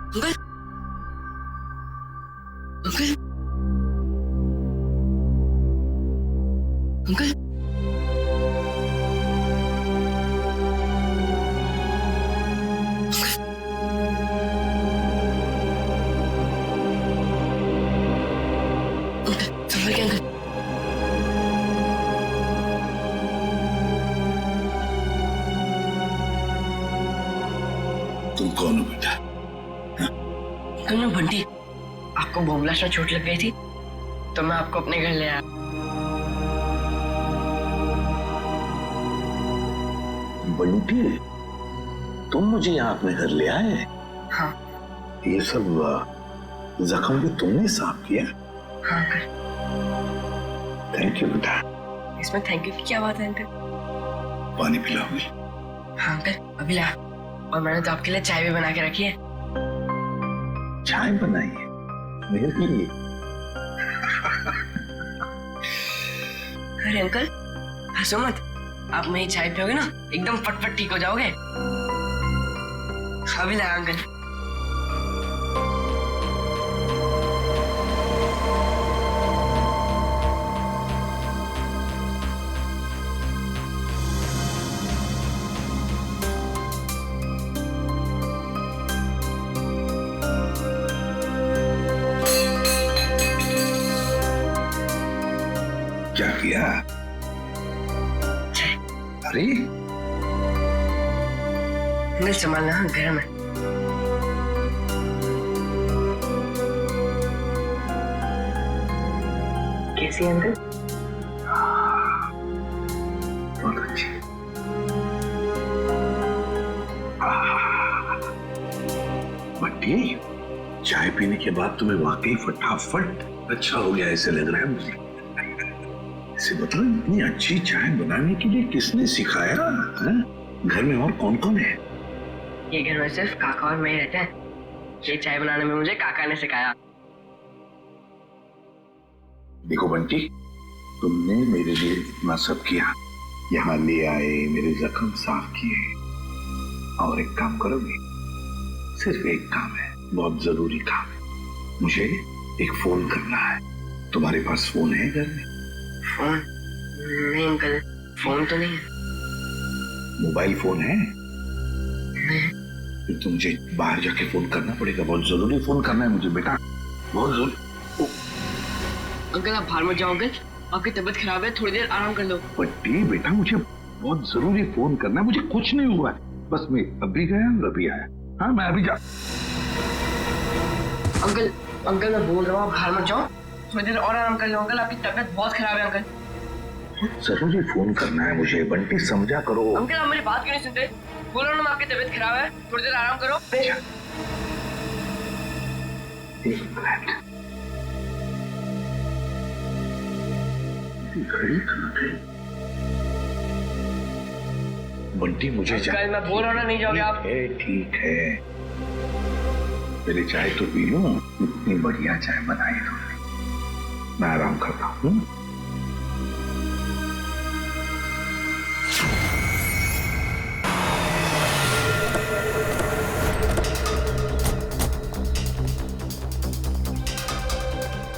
Uncle uncle uncle संभल के uncle. तुम कौन हो बेटा? अंकल मैं बंटी, आपको बॉम्ब ब्लास्ट में चोट लग गई थी तो मैं आपको अपने घर ले आया। बंटी, तुम मुझे यहाँ अपने घर ले आए? हाँ ये सब जख्म भी तुमने साफ किया? हाँ अंकल। थैंक यू बेटा। इसमें थैंक यू की क्या बात है अंकल? पानी पिलाओगे? हाँ अंकल अभी ला। और मैंने तो आपके लिए चाय भी बना के रखी है। चाय बनाई है मेरे लिए? अरे अंकल हंसो मत, आप मेरी चाय पियोगे ना एकदम फटफट ठीक हो जाओगे। अभी ला अंकल। क्या किया? अरे अंकल संभालना, गर्म है। कैसी है अंकल? बहुत अच्छी। बंटी, चाय पीने के बाद तुम्हें वाकई फटाफट अच्छा हो गया ऐसे लग रहा है मुझे। इसे बताओ, इतनी अच्छी चाय बनाने के लिए किसने सिखाया? घर में और कौन कौन है? ये घर में सिर्फ काका और मैं ही रहते हैं। ये चाय बनाने में मुझे काका ने सिखाया। देखो बंटी, तुमने मेरे लिए इतना सब किया, यहाँ ले आए, मेरे जख्म साफ किए, और एक काम करोगे? सिर्फ एक काम है, बहुत जरूरी काम है। मुझे एक फोन करना है। तुम्हारे पास फोन है घर में? फोन? नहीं अंकल, फोन तो नहीं है। मोबाइल फोन है? नहीं। फिर तो मुझे बाहर जाके फोन करना पड़ेगा। बहुत जरूरी फोन करना है मुझे बेटा, बहुत जरूरी। अंकल आप बाहर मत जाओ अंकल, आपकी तबीयत खराब है, थोड़ी देर आराम कर लो। बट्टी बेटा, मुझे बहुत जरूरी फोन करना है। मुझे कुछ नहीं हुआ है, बस मैं अभी गया और अभी आया। हाँ मैं अभी जा। अंकल अंकल मैं बोल रहा हूँ, आप बाहर मत जाओ, थोड़ी देर और आराम कर लो। अंकल आपकी तबीयत बहुत खराब है अंकल। जरूरी फोन करना है मुझे बंटी, समझा करो। अंकल आप मेरी बात क्यों नहीं सुनते? बोल रहा हूँ ना आपकी तबीयत खराब है, थोड़ी देर आराम करो। एक मिनट, घड़ी कहाँ गई? बंटी मुझे अंकल मैं बोल रहा हूँ ना, नहीं जाओगे आप? ठीक है, पहले चाय तो पी लो। इतनी बढ़िया चाय बनाई तुमने, मैं आराम करता हूँ।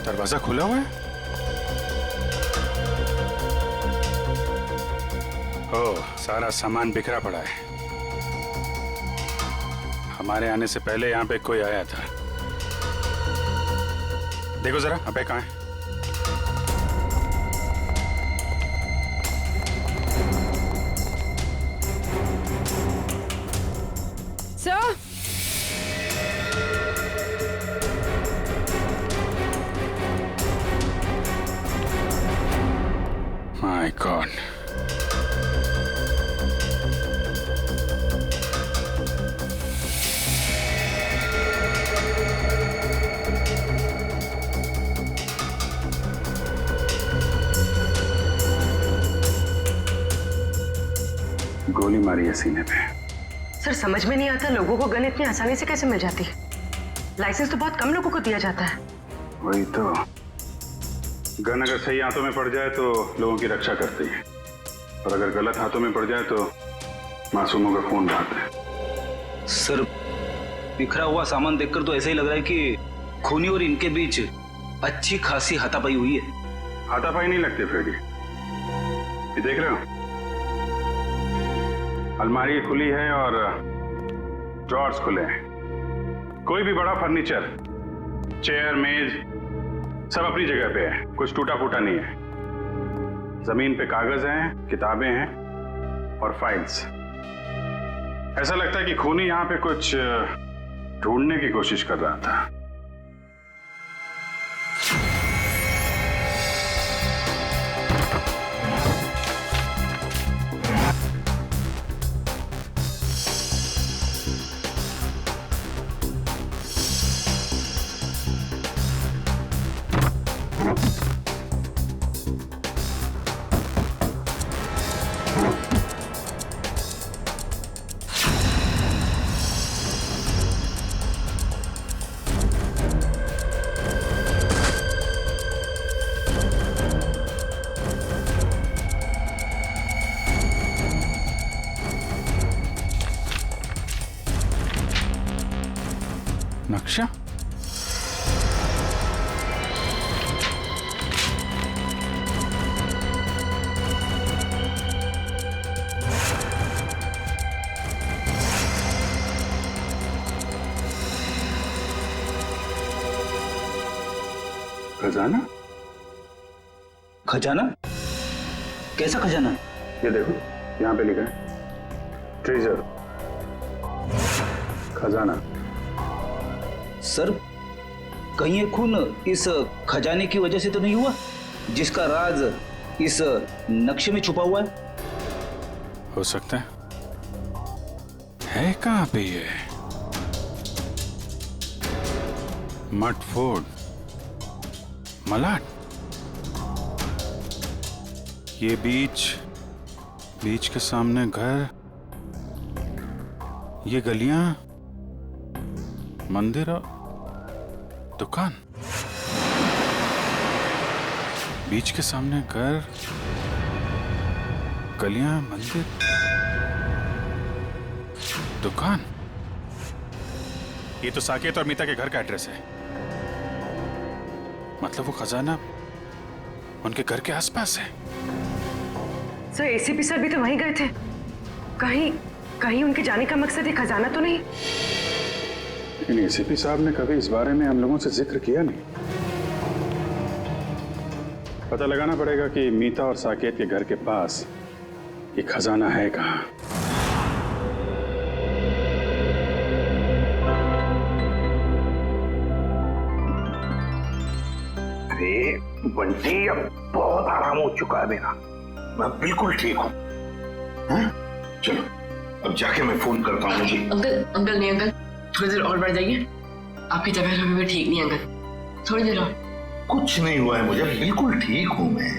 दरवाजा खुला हुआ है? ओह, सारा सामान बिखरा पड़ा है। हमारे आने से पहले यहाँ पे कोई आया था। देखो जरा अबे कहाँ है? सर, माय गॉड, गोली मारी है सीने पे। सर समझ में नहीं आता लोगों को गन इतनी आसानी से कैसे मिल जाती है। लाइसेंस तो बहुत कम लोगों को दिया जाता है। वही तो, गन अगर सही हाथों में पड़ जाए तो लोगों की रक्षा करती है, और अगर गलत हाथों में पड़ जाए तो मासूमों का खून बहाते हैं। सर बिखरा हुआ सामान देखकर तो ऐसा ही लग रहा है कि खूनी और इनके बीच अच्छी खासी हाथापाई हुई है। हाथापाई नहीं लगती फ्रेडी, ये देख रहे हो, अलमारी खुली है और ड्रॉर्स खुले हैं। कोई भी बड़ा फर्नीचर, चेयर, मेज सब अपनी जगह पे है, कुछ टूटा फूटा नहीं है। जमीन पे कागज हैं, किताबें हैं और फाइल्स। ऐसा लगता है कि खूनी यहां पे कुछ ढूंढने की कोशिश कर रहा था। नक्शा? खजाना? खजाना? कैसा खजाना? ये देखो, यहां पे लिखा है ट्रेजर, खजाना। सर, कहीं ये खून इस खजाने की वजह से तो नहीं हुआ जिसका राज इस नक्शे में छुपा हुआ है? हो सकता है कहां पे ये? मटफोर्ड, मलाड, ये बीच के सामने घर, ये गलियां, मंदिर और दुकान। बीच के सामने घर, गलियां, मंदिर, दुकान। ये तो साकेत और मीता के घर का एड्रेस है। मतलब वो खजाना उनके घर के आसपास है। सर, एसीपी सर भी तो वहीं गए थे। कहीं उनके जाने का मकसद ये खजाना तो नहीं? लेकिन एसीपी साहब ने कभी इस बारे में हम लोगों से जिक्र किया नहीं। पता लगाना पड़ेगा कि मीता और साकेत के घर के पास ये खजाना है कहाँ। अरे बंटी, अब बहुत आराम हो चुका है मेरा, मैं बिल्कुल ठीक हूँ। चलो अब जाके मैं फोन करता हूँ जी। अंकल नहीं अंकल, थोड़ी देर और बढ़ जाइए। आपकी तबीयत अभी भी ठीक नहीं अंकल, थोड़ी देर और। कुछ नहीं हुआ है मुझे, बिल्कुल ठीक हूँ मैं।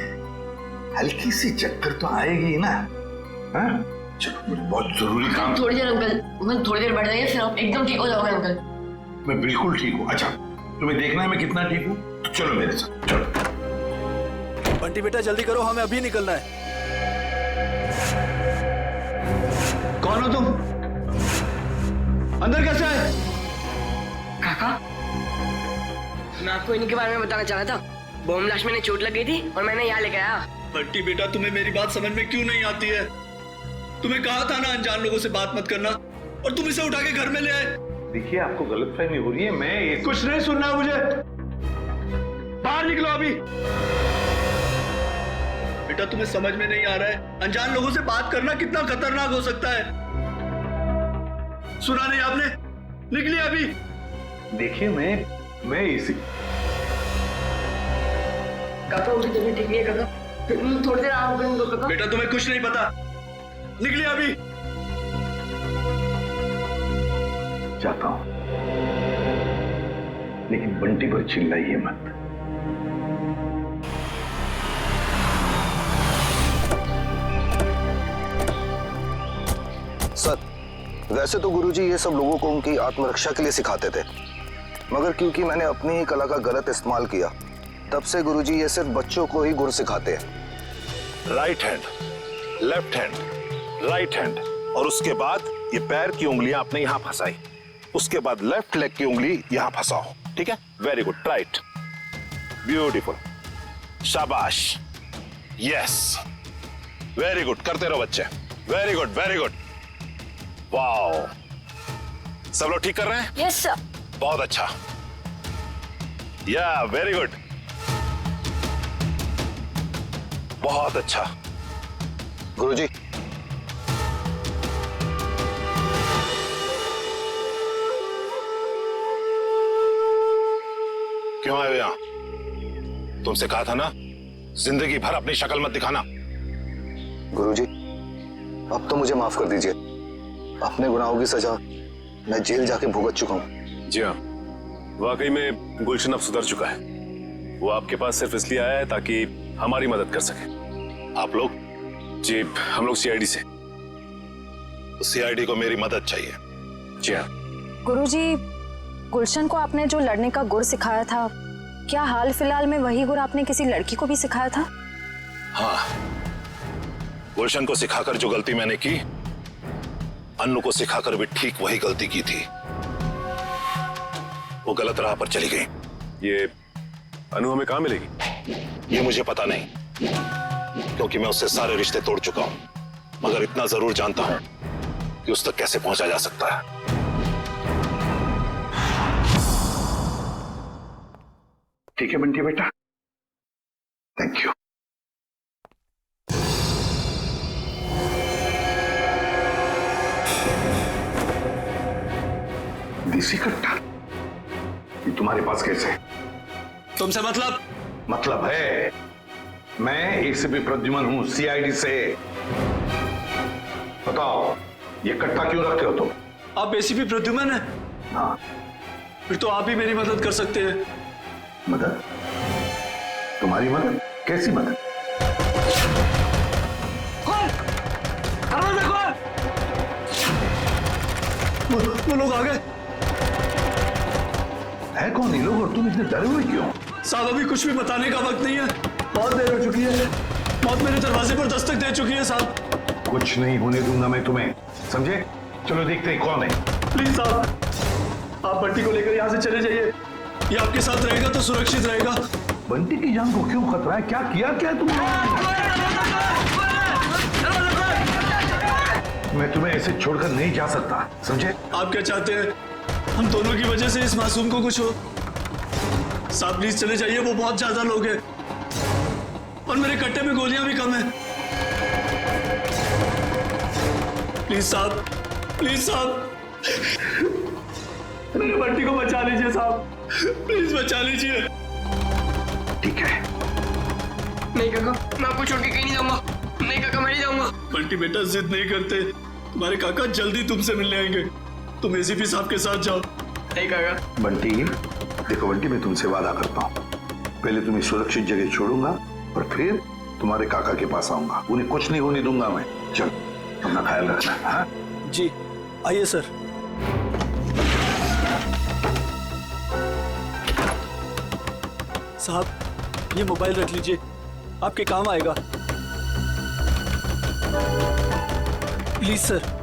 हल्की सी चक्कर तो आएगी ना। हाँ? चलो, मुझे बहुत जरूरी काम। थोड़ी देर अंकल, थोड़ी देर बढ़ जाइए, फिर आप एकदम ठीक हो जाओगे अंकल। मैं बिल्कुल ठीक हूँ। अच्छा, तुम्हें देखना है मैं कितना ठीक हूँ? तो चलो मेरे साथ, चलो। बंटी बेटा जल्दी करो, हमें अभी निकलना है। कौन हो तुम? अंदर कैसे आए? काका, मैं आपको इन्हीं के बारे में बताना चाह रहा था। बॉम्ब ब्लास्ट में चोट लग गई थी और मैंने यहाँ लेके आया। बंटी बेटा, तुम्हें मेरी बात समझ में क्यों नहीं आती है? तुम्हें कहा था ना अनजान लोगों से बात मत करना, और तुम इसे उठा के घर में ले आए। देखिए, आपको गलतफहमी हो रही है। मैं कुछ नहीं सुनना मुझे, बाहर निकलो अभी। बेटा, तुम्हें समझ में नहीं आ रहा है अनजान लोगों से बात करना कितना खतरनाक हो सकता है। सुना नहीं आपने? निकलिए अभी। देखिए, मैं इसी काका, उनकी तबीयत ठीक नहीं है काका, थोड़ी देर आराम करने दो काका। बेटा, तुम्हें कुछ नहीं पता, निकलिए अभी। जाता हूं, लेकिन बंटी पर चिल्लाइए मत। सर, वैसे तो गुरुजी ये सब लोगों को उनकी आत्मरक्षा के लिए सिखाते थे, मगर क्योंकि मैंने अपनी ही कला का गलत इस्तेमाल किया, तब से गुरुजी ये सिर्फ बच्चों को ही गुर सिखाते हैं। Right hand, left hand, right hand, और उसके बाद ये पैर की उंगलियां अपने यहां फंसाई। उसके बाद लेफ्ट लेग की उंगली यहां फंसाओ, ठीक है? वेरी गुड, राइट, ब्यूटीफुल, शाबाश, यस, वेरी गुड, करते रहो बच्चे, very good, very good, wow, सब लोग ठीक कर रहे हैं? Yes sir. बहुत अच्छा, या वेरी गुड, बहुत अच्छा। गुरुजी, क्यों आए हो यहां? तुमसे कहा था ना जिंदगी भर अपनी शक्ल मत दिखाना। गुरुजी, अब तो मुझे माफ कर दीजिए। अपने गुनाहों की सजा मैं जेल जाके भुगत चुका हूं। जी हाँ, वाकई में गुलशन अब सुधर चुका है। वो आपके पास सिर्फ इसलिए आया है ताकि हमारी मदद कर सके। आप लोग? जी, हम लोग सीआईडी से। तो सीआईडी को मेरी मदद चाहिए। जी हाँ। गुरुजी, गुलशन को आपने जो लड़ने का गुर सिखाया था, क्या हाल फिलहाल में वही गुर आपने किसी लड़की को भी सिखाया था? हाँ, गुलशन को सिखाकर जो गलती मैंने की, अन्नू को सिखाकर भी ठीक वही गलती की थी। वो गलत राह पर चली गई। ये अनु हमें कहाँ मिलेगी? ये मुझे पता नहीं, क्योंकि मैं उससे सारे रिश्ते तोड़ चुका हूं, मगर इतना जरूर जानता हूं कि उस तक कैसे पहुंचा जा सकता है। ठीक है बंटी बेटा, थैंक यू। देसी कट्टा ये तुम्हारे पास कैसे? तुमसे मतलब? मतलब है, मैं एसीपी प्रद्युमन हूं, सीआईडी से। बताओ, ये कट्टा क्यों रखते हो तुम? आप एसीपी प्रद्युमन हैं? हाँ। फिर तो आप ही मेरी मदद कर सकते हैं। मदद? तुम्हारी मदद? कैसी मदद? वो लोग आ गए। है कौन ये लोग और तुम इतने डरे हुए क्यों? साहब, अभी कुछ भी बताने का वक्त नहीं है, बहुत देर हो चुकी है। मौत मेरे दरवाजे पर दस्तक दे चुकी है साहब। कुछ नहीं होने दूंगा मैं तुम्हें, समझे? चलो देखते हैं कौन है। प्लीज साहब, आप बंटी को लेकर यहाँ से चले जाइए। ये आपके साथ रहेगा तो सुरक्षित रहेगा। बंटी की जान को क्यों खतरा है? क्या किया क्या तुमने? मैं तुम्हें ऐसे छोड़कर नहीं जा सकता, समझे? आप क्या चाहते हैं? हम दोनों की वजह से इस मासूम को कुछ हो? साहब प्लीज चले जाइए, वो बहुत ज्यादा लोग हैं और मेरे कट्टे में गोलियां भी कम हैं। प्लीज साहब, प्लीज साहब, मेरे बंटी को बचा लीजिए साहब, प्लीज बचा लीजिए। ठीक है। नहीं काका, मैं आपको छोड़ के कहीं नहीं जाऊंगा। नहीं काका, मैं नहीं जाऊंगा। बंटी बेटा, जिद नहीं करते, तुम्हारे काका जल्दी तुमसे मिलने आएंगे। तुम एसीपी साहब के साथ जाओ। नहीं काका। बंटी, देखो बंटी, मैं तुमसे वादा करता हूँ, पहले तुम्हें सुरक्षित जगह छोड़ूंगा और फिर तुम्हारे काका के पास आऊंगा। उन्हें कुछ नहीं होने दूंगा मैं। चल, अपना ख्याल रखना। हाँ जी, आइए सर। साहब, ये मोबाइल रख लीजिए, आपके काम आएगा। Please sir.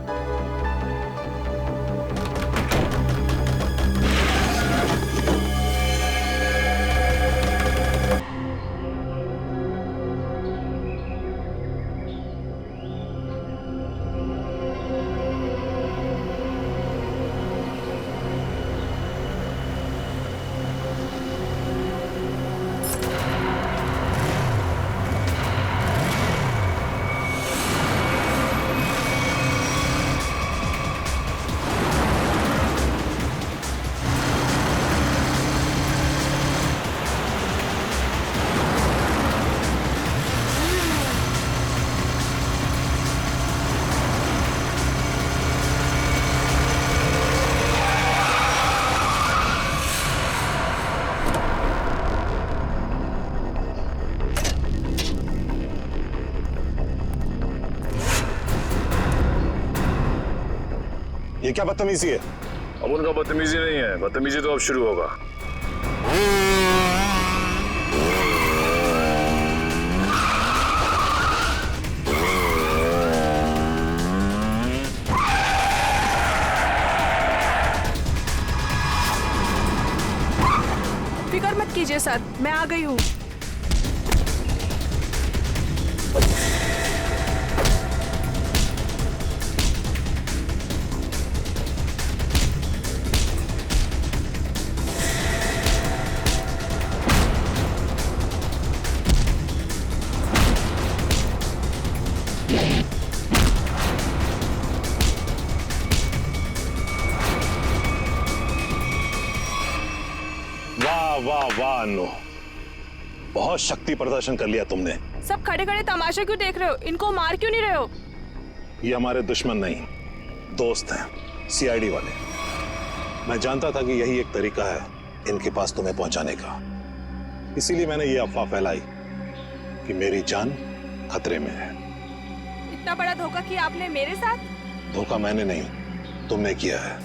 ये क्या बदतमीजी है? अब उनका बदतमीजी नहीं है, बदतमीजी तो अब शुरू होगा। मेरे साथ, मैं आ गई हूँ। वाह वाह वाह अनु, बहुत शक्ति प्रदर्शन कर लिया तुमने। सब खड़े खड़े तमाशा क्यों देख रहे हो? इनको मार क्यों नहीं रहे हो? ये हमारे दुश्मन नहीं, दोस्त हैं, सीआईडी वाले। मैं जानता था कि यही एक तरीका है इनके पास तुम्हें पहुंचाने का, इसीलिए मैंने ये अफवाह फैलाई कि मेरी जान खतरे में है। इतना बड़ा धोखा किया आपने मेरे साथ? धोखा मैंने नहीं, तुमने किया है।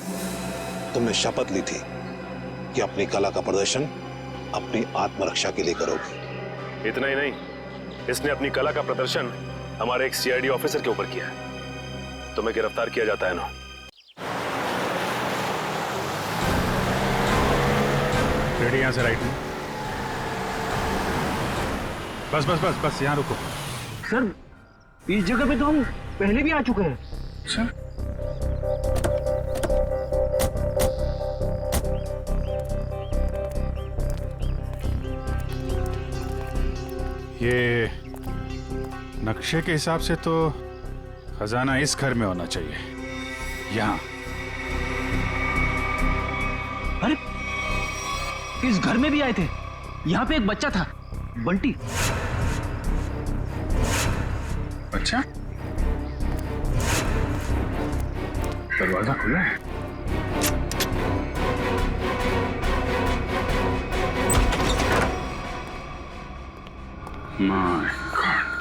तुमने शपथ ली थी कि अपनी कला का प्रदर्शन अपनी आत्मरक्षा के लिए करोगी। इतना ही नहीं, इसने अपनी कला का प्रदर्शन हमारे एक सीआईडी ऑफिसर के ऊपर किया है। तुम्हें गिरफ्तार किया जाता है ना। रेडी, यहां से राइट में। बस बस बस बस, यहां रुको। सर इस जगह पे तो हम पहले भी आ चुके हैं। सर ये नक्शे के हिसाब से तो खजाना इस घर में होना चाहिए, यहाँ। अरे इस घर में भी आए थे, यहाँ पे एक बच्चा था, बंटी। अच्छा, दरवाजा खुला है। My God.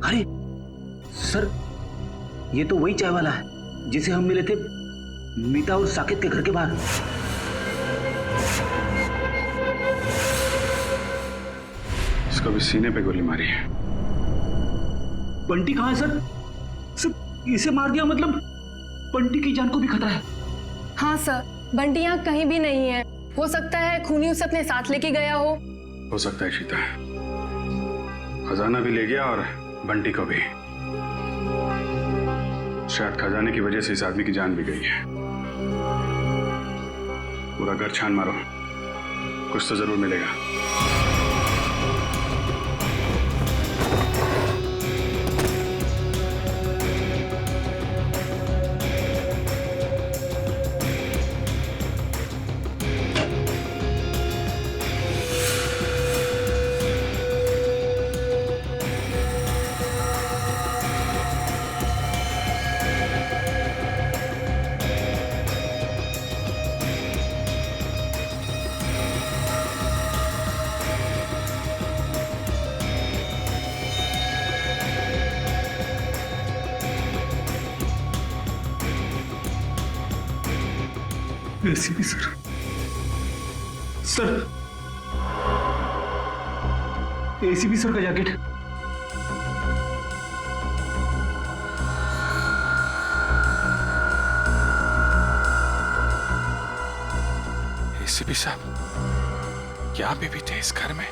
अरे सर, ये तो वही चाय वाला है जिसे हम मिले थे मीता और साकिब के घर के बाहर। इसको भी सीने पे गोली मारी है। बंटी कहाँ है सर? सर इसे मार दिया मतलब बंटी की जान को भी खतरा है। हाँ सर, बंटी यहाँ कहीं भी नहीं है। हो सकता है खूनी उसे अपने साथ लेके गया हो सकता है शीता, खजाना भी ले गया और बंटी को भी। शायद खजाने की वजह से इस आदमी की जान भी गई है। पूरा घर छान मारो, कुछ तो जरूर मिलेगा। ACP sir, sir ACP sir का जैकेट। एसीपी साहब, क्या आप भी थे इस घर में?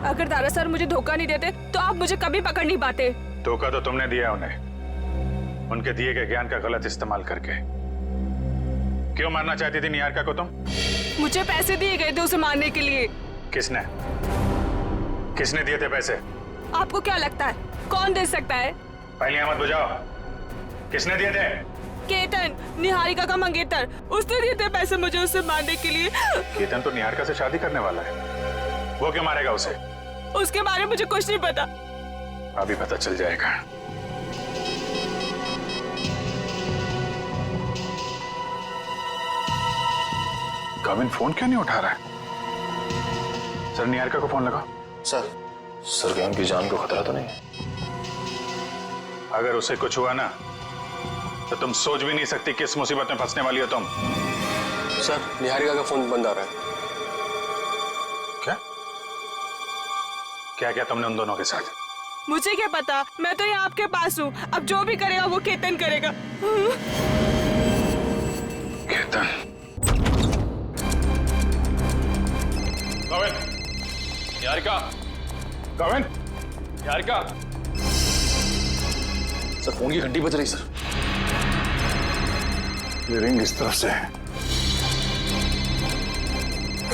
अगर दारा सर मुझे धोखा नहीं देते तो आप मुझे कभी पकड़ नहीं पाते। धोखा तो तुमने दिया उन्हें, उनके दिए गए ज्ञान का गलत इस्तेमाल करके। क्यों मारना चाहती थी निहारिका को तुम? मुझे पैसे दिए गए थे उसे मारने के लिए। किसने किसने दिए थे पैसे? आपको क्या लगता है कौन दे सकता है? पहले मत बुझाओ, किसने दिए थे? केतन, निहारिका का मंगेतर, उसने दिए थे पैसे मुझे उसे मारने के लिए। केतन तो निहारिका से शादी करने वाला है, वो क्यों मारेगा उसे? उसके बारे में मुझे कुछ नहीं पता। अभी पता चल जाएगा। कविन फोन क्यों नहीं उठा रहा है? सर निहारिका को फोन लगाओ। सर क्या उनकी जान को खतरा तो नहीं? अगर उसे कुछ हुआ ना तो तुम सोच भी नहीं सकती किस मुसीबत में फंसने वाली हो तुम। सर निहारिका का फोन बंद आ रहा है। क्या? क्या क्या तुमने उन दोनों के साथ? मुझे क्या पता, मैं तो यहाँ आपके पास हूँ। अब जो भी करेगा वो केतन करेगा। केतन। कविन, निहारिका, कविन, निहारिका। सर फोन की घंटी बज रही सर। ये रिंग इस तरफ से है।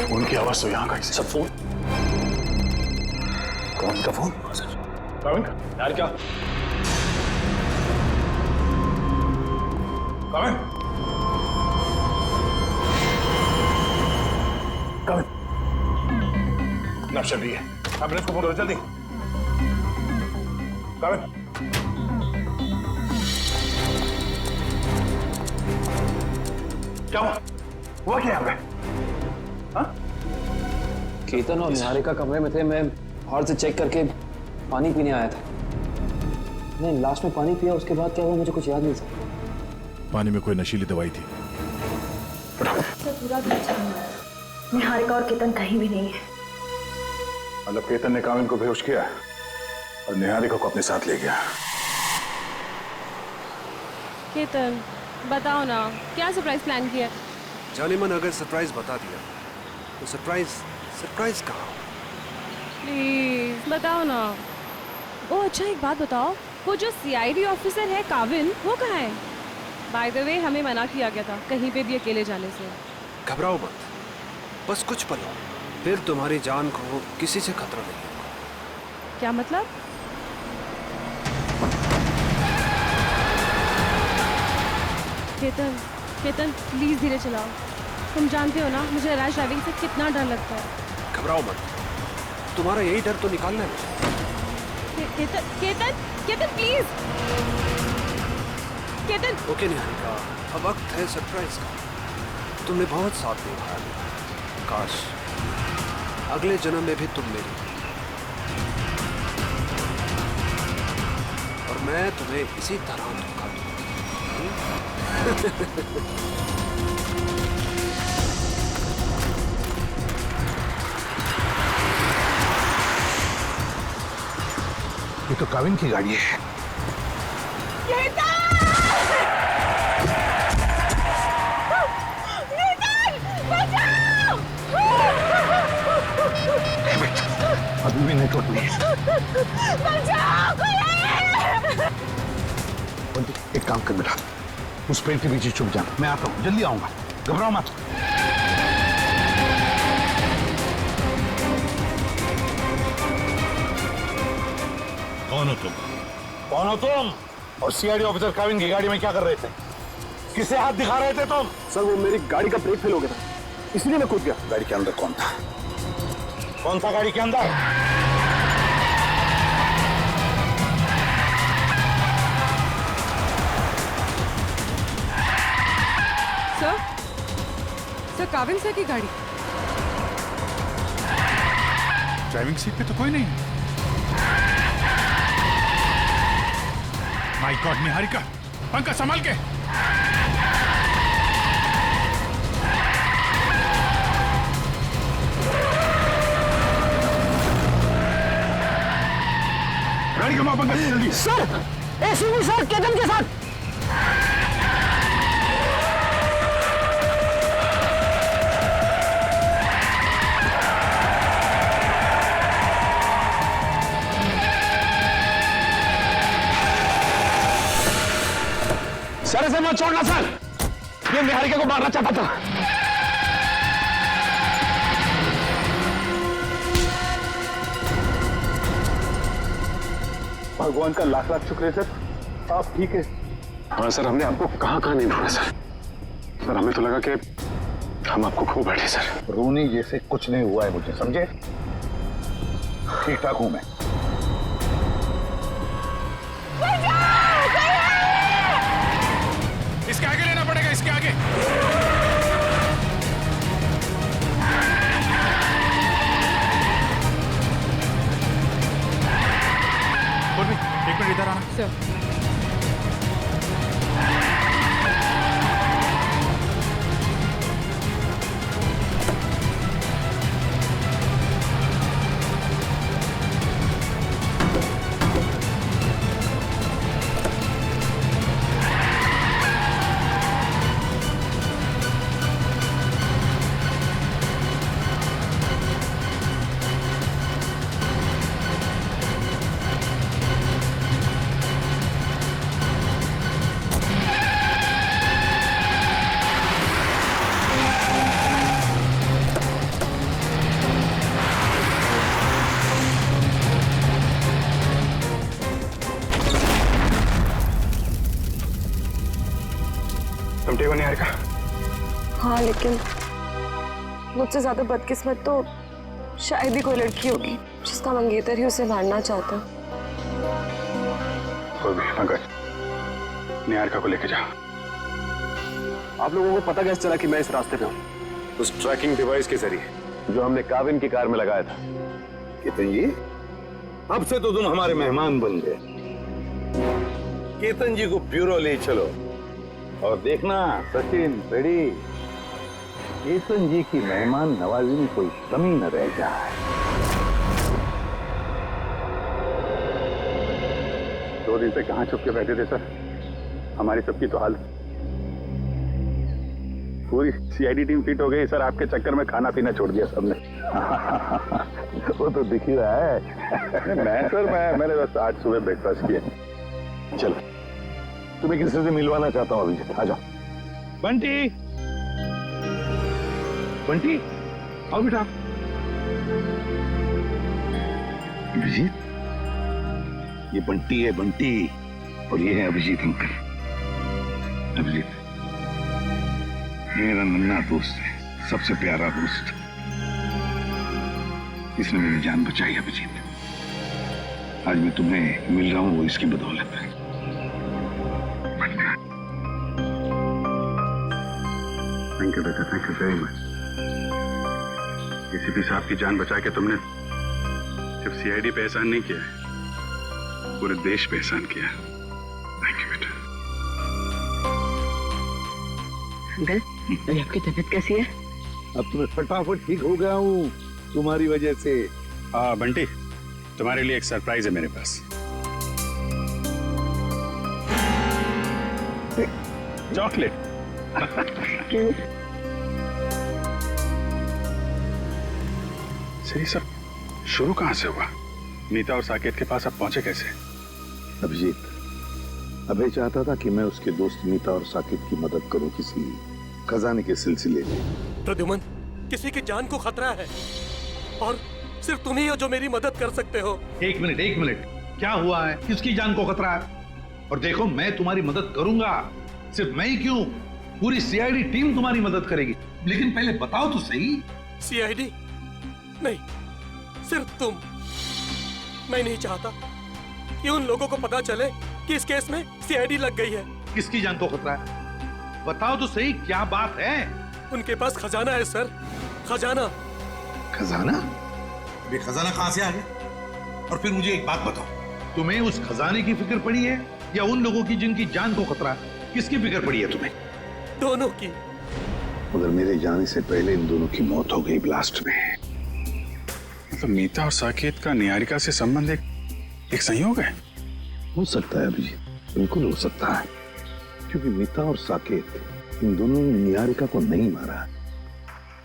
फोन की आवाज तो यहाँ कहीं से। सर फोन, कौन का फोन? सर कविन, निहारिका, कविन, कविन। नक्शा भी है। एम्बुलेंस को फोन करो जल्दी। कविन। क्या हुआ क्या यहाँ पे? हाँ? केतन और निहारिका कमरे में थे। मैं बाहर से चेक करके पानी पीने आया था। नहीं, लास्ट में पानी पिया, उसके बाद क्या हुआ मुझे कुछ याद नहीं सर। पानी में कोई नशीली दवाई थी। सर पूरा घर छान रहा है, निहारिका और केतन कहीं भी नहीं है। मतलब केतन ने काविन को बेहोश किया और निहारिका को अपने साथ ले गया। केतन, बताओ ना, क्या सरप्राइज प्लान किया? जाने मन अगर सरप्राइज बता दिया तो सरप्राइज कहाँ? प्लीज बताओ ना। ओ अच्छा, एक बात बताओ, वो जो सीआईडी ऑफिसर है काविन, वो कहाँ है? बाय द वे हमें मना किया गया था कहीं पे भी अकेले जाने से। घबराओ मत, बस कुछ पल और, फिर तुम्हारी जान को किसी से खतरा नहीं। क्या मतलब? केतन, केतन प्लीज धीरे चलाओ। तुम जानते हो ना मुझे रैश ड्राइविंग से कितना डर लगता है। घबराओ मत, तुम्हारा यही डर तो निकालना है। केतन, केतन, केतन प्लीज। केतन। ओके निहारिका, अब वक्त है सरप्राइज का। तुमने बहुत साथ निभाया मेरा। काश अगले जन्म में भी तुम मेरी और मैं तुम्हें इसी तरह धोखा दूं। ये तो काविन की गाड़ी है। अभी भी नेटवर्क नहीं है। एक काम कर बेटा, उस पेड़ के पीछे छुप जाना। मैं आता हूँ, जल्दी आऊंगा, घबराओ मत। कौन हो तुम? कौन हो तुम? और सीआईडी ऑफिसर काविन की गाड़ी में क्या कर रहे थे? किसे हाथ दिखा रहे थे तुम? सर वो मेरी गाड़ी का ब्रेक फेल हो गया था, इसलिए मैं कूद गया। गाड़ी के अंदर कौन था? कौन था गाड़ी के अंदर? सर काविन सर की गाड़ी। ड्राइविंग सीट पे तो कोई नहीं। माय गॉड, निहारिका, पंखा संभाल के। गाड़ी घुमा पंखा जल्दी। सर एसीपी सर केतन के साथ। सर ऐसे मत छोड़ना सर, ये निहारिका को मारना चाहता था। भगवान का लाख लाख शुक्र है सर, आप ठीक है। हाँ सर, हमने आपको कहाँ नहीं ढूंढा सर। सर हमें तो लगा कि हम आपको खो बैठे सर। रोनी जैसे कुछ नहीं हुआ है मुझे, समझे? ठीक ठाक हूं मैं। इसके आगे लेना पड़ेगा, इसके आगे। एक मिनट इधर आना। सर तुम ठीक हो निहारिका? हाँ, लेकिन मुझसे ज्यादा बदकिस्मत तो शायद ही कोई लड़की होगी जिसका मंगेतर ही उसे मारना चाहता। कोई भी पंकज, निहारिका को लेके जाओ। आप लोगों को पता कैसे चला कि मैं इस रास्ते पे हूँ? उस ट्रैकिंग डिवाइस के जरिए जो हमने काविन की कार में लगाया था। केतन जी, अब से तो तुम हमारे मेहमान बन गए। केतन जी को ब्यूरो ले चलो और देखना सचिन रेडी, केतन जी की मेहमान नवाजी में कोई कमी न रह जाए। 2 दिन से कहाँ छुप के बैठे थे सर? हमारी सबकी तो हाल, पूरी सीआईडी टीम फिट हो गई सर। आपके चक्कर में खाना पीना छोड़ दिया सबने। वो तो दिख ही रहा है। मैंने बस आज सुबह ब्रेकफास्ट किया। चलो, तुम्हें किसी से मिलवाना चाहता हूँ अभिजीत, आ जाओ। बंटी, बंटी आओ बेटा। अभिजीत, ये बंटी है, बंटी, और ये है अभिजीत अंकल। अभिजीत ये मेरा नन्हा दोस्त है, सबसे प्यारा दोस्त। इसने मेरी जान बचाई अभिजीत। आज मैं तुम्हें मिल रहा हूं वो इसकी बदौलत है। थैंक यू बेटा, thank you very much. ACP साहब की जान बचा के तुमने सिर्फ सीआईडी पे एहसान नहीं किया, पूरे देश पे एहसान किया। थैंक यू बेटा। अंकल, अभी आपकी तबीयत कैसी है? अब तुम्हें फटाफट ठीक हो गया हूँ तुम्हारी वजह से। हाँ बंटी, तुम्हारे लिए एक सरप्राइज है मेरे पास। चॉकलेट। सही सब शुरू कहां से हुआ? नीता और साकेत के पास अब पहुंचे कैसे? अभिजीत, अभय चाहता था कि मैं उसके दोस्त नीता और साकेत की मदद करूं किसी खजाने के सिलसिले में। प्रद्युमन, किसी की जान को खतरा है और सिर्फ तुम ही हो जो मेरी मदद कर सकते हो। एक मिनट, क्या हुआ है? किसकी जान को खतरा है? और देखो, मैं तुम्हारी मदद करूंगा। सिर्फ मैं ही क्यों, पूरी सीआईडी टीम तुम्हारी मदद करेगी। लेकिन पहले बताओ तो सही। सीआईडी नहीं, सिर्फ तुम। मैं नहीं चाहता कि उन लोगों को पता चले कि इस केस में सीआईडी लग गई है। किसकी जान को खतरा है? बताओ तो सही, क्या बात है? उनके पास खजाना है सर, खजाना। खजाना? ये खजाना कहां से आ गया? और फिर मुझे एक बात बताओ, तुम्हें उस खजाने की फिक्र पड़ी है या उन लोगों की जिनकी जान को खतरा है? किसकी फिक्र पड़ी है तुम्हें? दोनों की। मगर मेरे जाने से पहले इन दोनों की मौत हो गई ब्लास्ट में। मतलब नीता और साकेत का निहारिका से संबंध एक संयोग है? हो सकता है अभिजीत, बिल्कुल हो सकता है, क्योंकि नीता और साकेत इन दोनों ने निहारिका को नहीं मारा।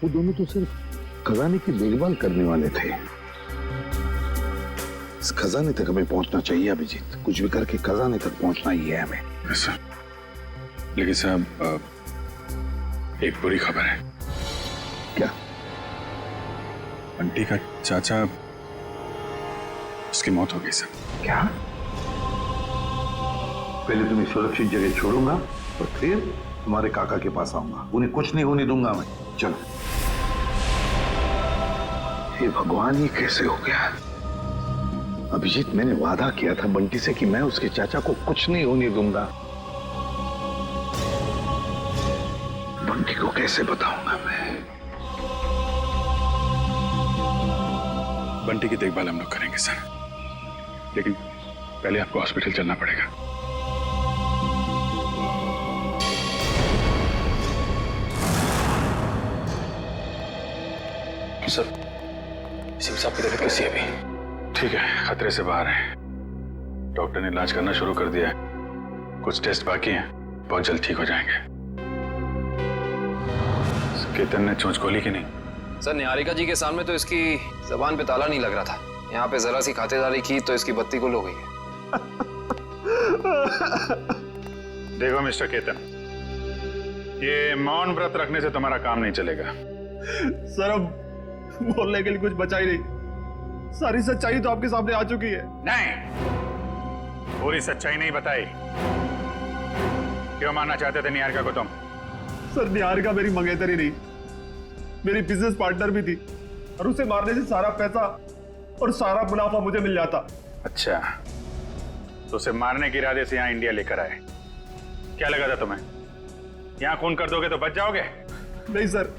वो दोनों तो सिर्फ खजाने की देखभाल करने वाले थे। इस खजाने तक हमें पहुंचना चाहिए अभिजीत। कुछ भी करके खजाने तक पहुंचना ही है हमें। सर, लेकिन साहब एक बुरी खबर है। क्या? बंटी का चाचा, उसकी मौत हो गई सर। क्या? पहले तुम्हें सुरक्षित जगह छोड़ूंगा और फिर तुम्हारे काका के पास आऊंगा। उन्हें कुछ नहीं होने दूंगा मैं। चलो। हे भगवान, ये कैसे हो गया? अभिजीत, मैंने वादा किया था बंटी से कि मैं उसके चाचा को कुछ नहीं होने दूंगा। बंटी को कैसे बताऊंगा मैं? बंटी की देखभाल हम लोग करेंगे सर, लेकिन पहले आपको हॉस्पिटल चलना पड़ेगा। सर, सिंह साहब की तबीयत कैसी है अभी? ठीक है, खतरे से बाहर है। डॉक्टर ने इलाज करना शुरू कर दिया है। कुछ टेस्ट बाकी हैं, बहुत जल्द ठीक हो जाएंगे। केतन ने चोंच खोली कि नहीं? सर, निहारिका जी के सामने तो इसकी जबान पे ताला नहीं लग रहा था। यहाँ पे जरा सी खातिरदारी की तो इसकी बत्ती गुल हो गई है। देखो मिस्टर केतन, ये मौन व्रत रखने से तुम्हारा काम नहीं चलेगा। सर, अब बोलने के लिए कुछ बचा ही नहीं। सारी सच्चाई तो आपके सामने आ चुकी है। नहीं, पूरी सच्चाई नहीं बताई। क्यों मारना चाहते थे निहारिका को तुम? सर निहारिका मेरी मंगेतरी नहीं, मेरी बिजनेस पार्टनर भी थी और उसे मारने से सारा पैसा और सारा मुनाफा मुझे मिल जाता। अच्छा, तो उसे मारने के इरादे से यहाँ इंडिया लेकर आए। क्या लगा था तुम्हें यहाँ खून कर दोगे तो बच जाओगे? नहीं सर,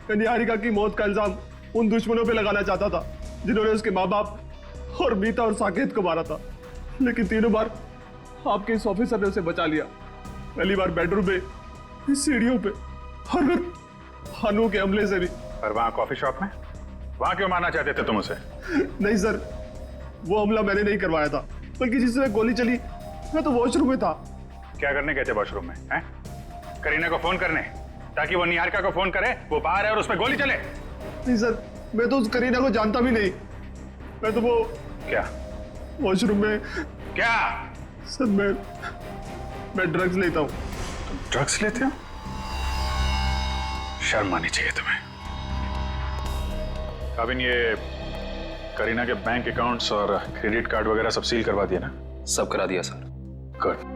मैं निहारिका की मौत का इल्जाम उन दुश्मनों पे लगाना चाहता था जिन्होंने उसके माँ बाप और मीता और साकेत को मारा था, लेकिन तीनों बार आपके इस ऑफिसर ने उसे बचा लिया। पहली बार बेडरूम में, सीढ़ियों पे और फिर हानू के हमले से भी। और वहाँ कॉफी शॉप में वहाँ क्यों मारना चाहते थे तुम उसे? नहीं सर, वो हमला मैंने नहीं करवाया था, बल्कि जिसमें गोली चली मैं तो वॉशरूम में था। क्या करने गए थे वॉशरूम में? हैं? करीना को फोन करने, ताकि वो निहारिका को फोन करे, वो बाहर है और उस पर गोली चले। नहीं सर, मैं तो उस करीना को जानता भी नहीं। मैं तो वो क्या वॉशरूम में क्या? सर मैं ड्रग्स लेता हूँ। तुम ड्रग्स लेते हो? शर्म आनी चाहिए तुम्हें। काबिन, ये करीना के बैंक अकाउंट्स और क्रेडिट कार्ड वगैरह सब सील करवा दिया ना? सब करा दिया सर। गुड।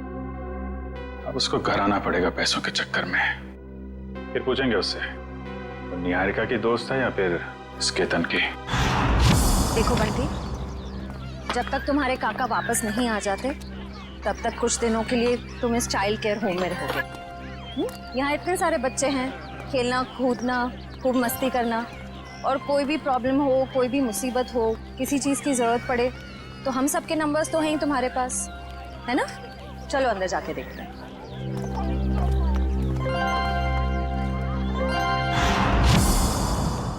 अब उसको घर आना पड़ेगा पैसों के चक्कर में। फिर पूछेंगे उससे वो निहारिका की दोस्त है या फिर इस केतन की। देखो बंटी, जब तक तुम्हारे काका वापस नहीं आ जाते तब तक कुछ दिनों के लिए तुम इस चाइल्ड केयर होम में रहोगे। यहाँ इतने सारे बच्चे हैं, खेलना कूदना, खूब मस्ती करना, और कोई भी प्रॉब्लम हो, कोई भी मुसीबत हो, किसी चीज़ की ज़रूरत पड़े तो हम सबके नंबर्स तो हैं ही तुम्हारे पास, है ना? चलो अंदर जाके देखते हैं।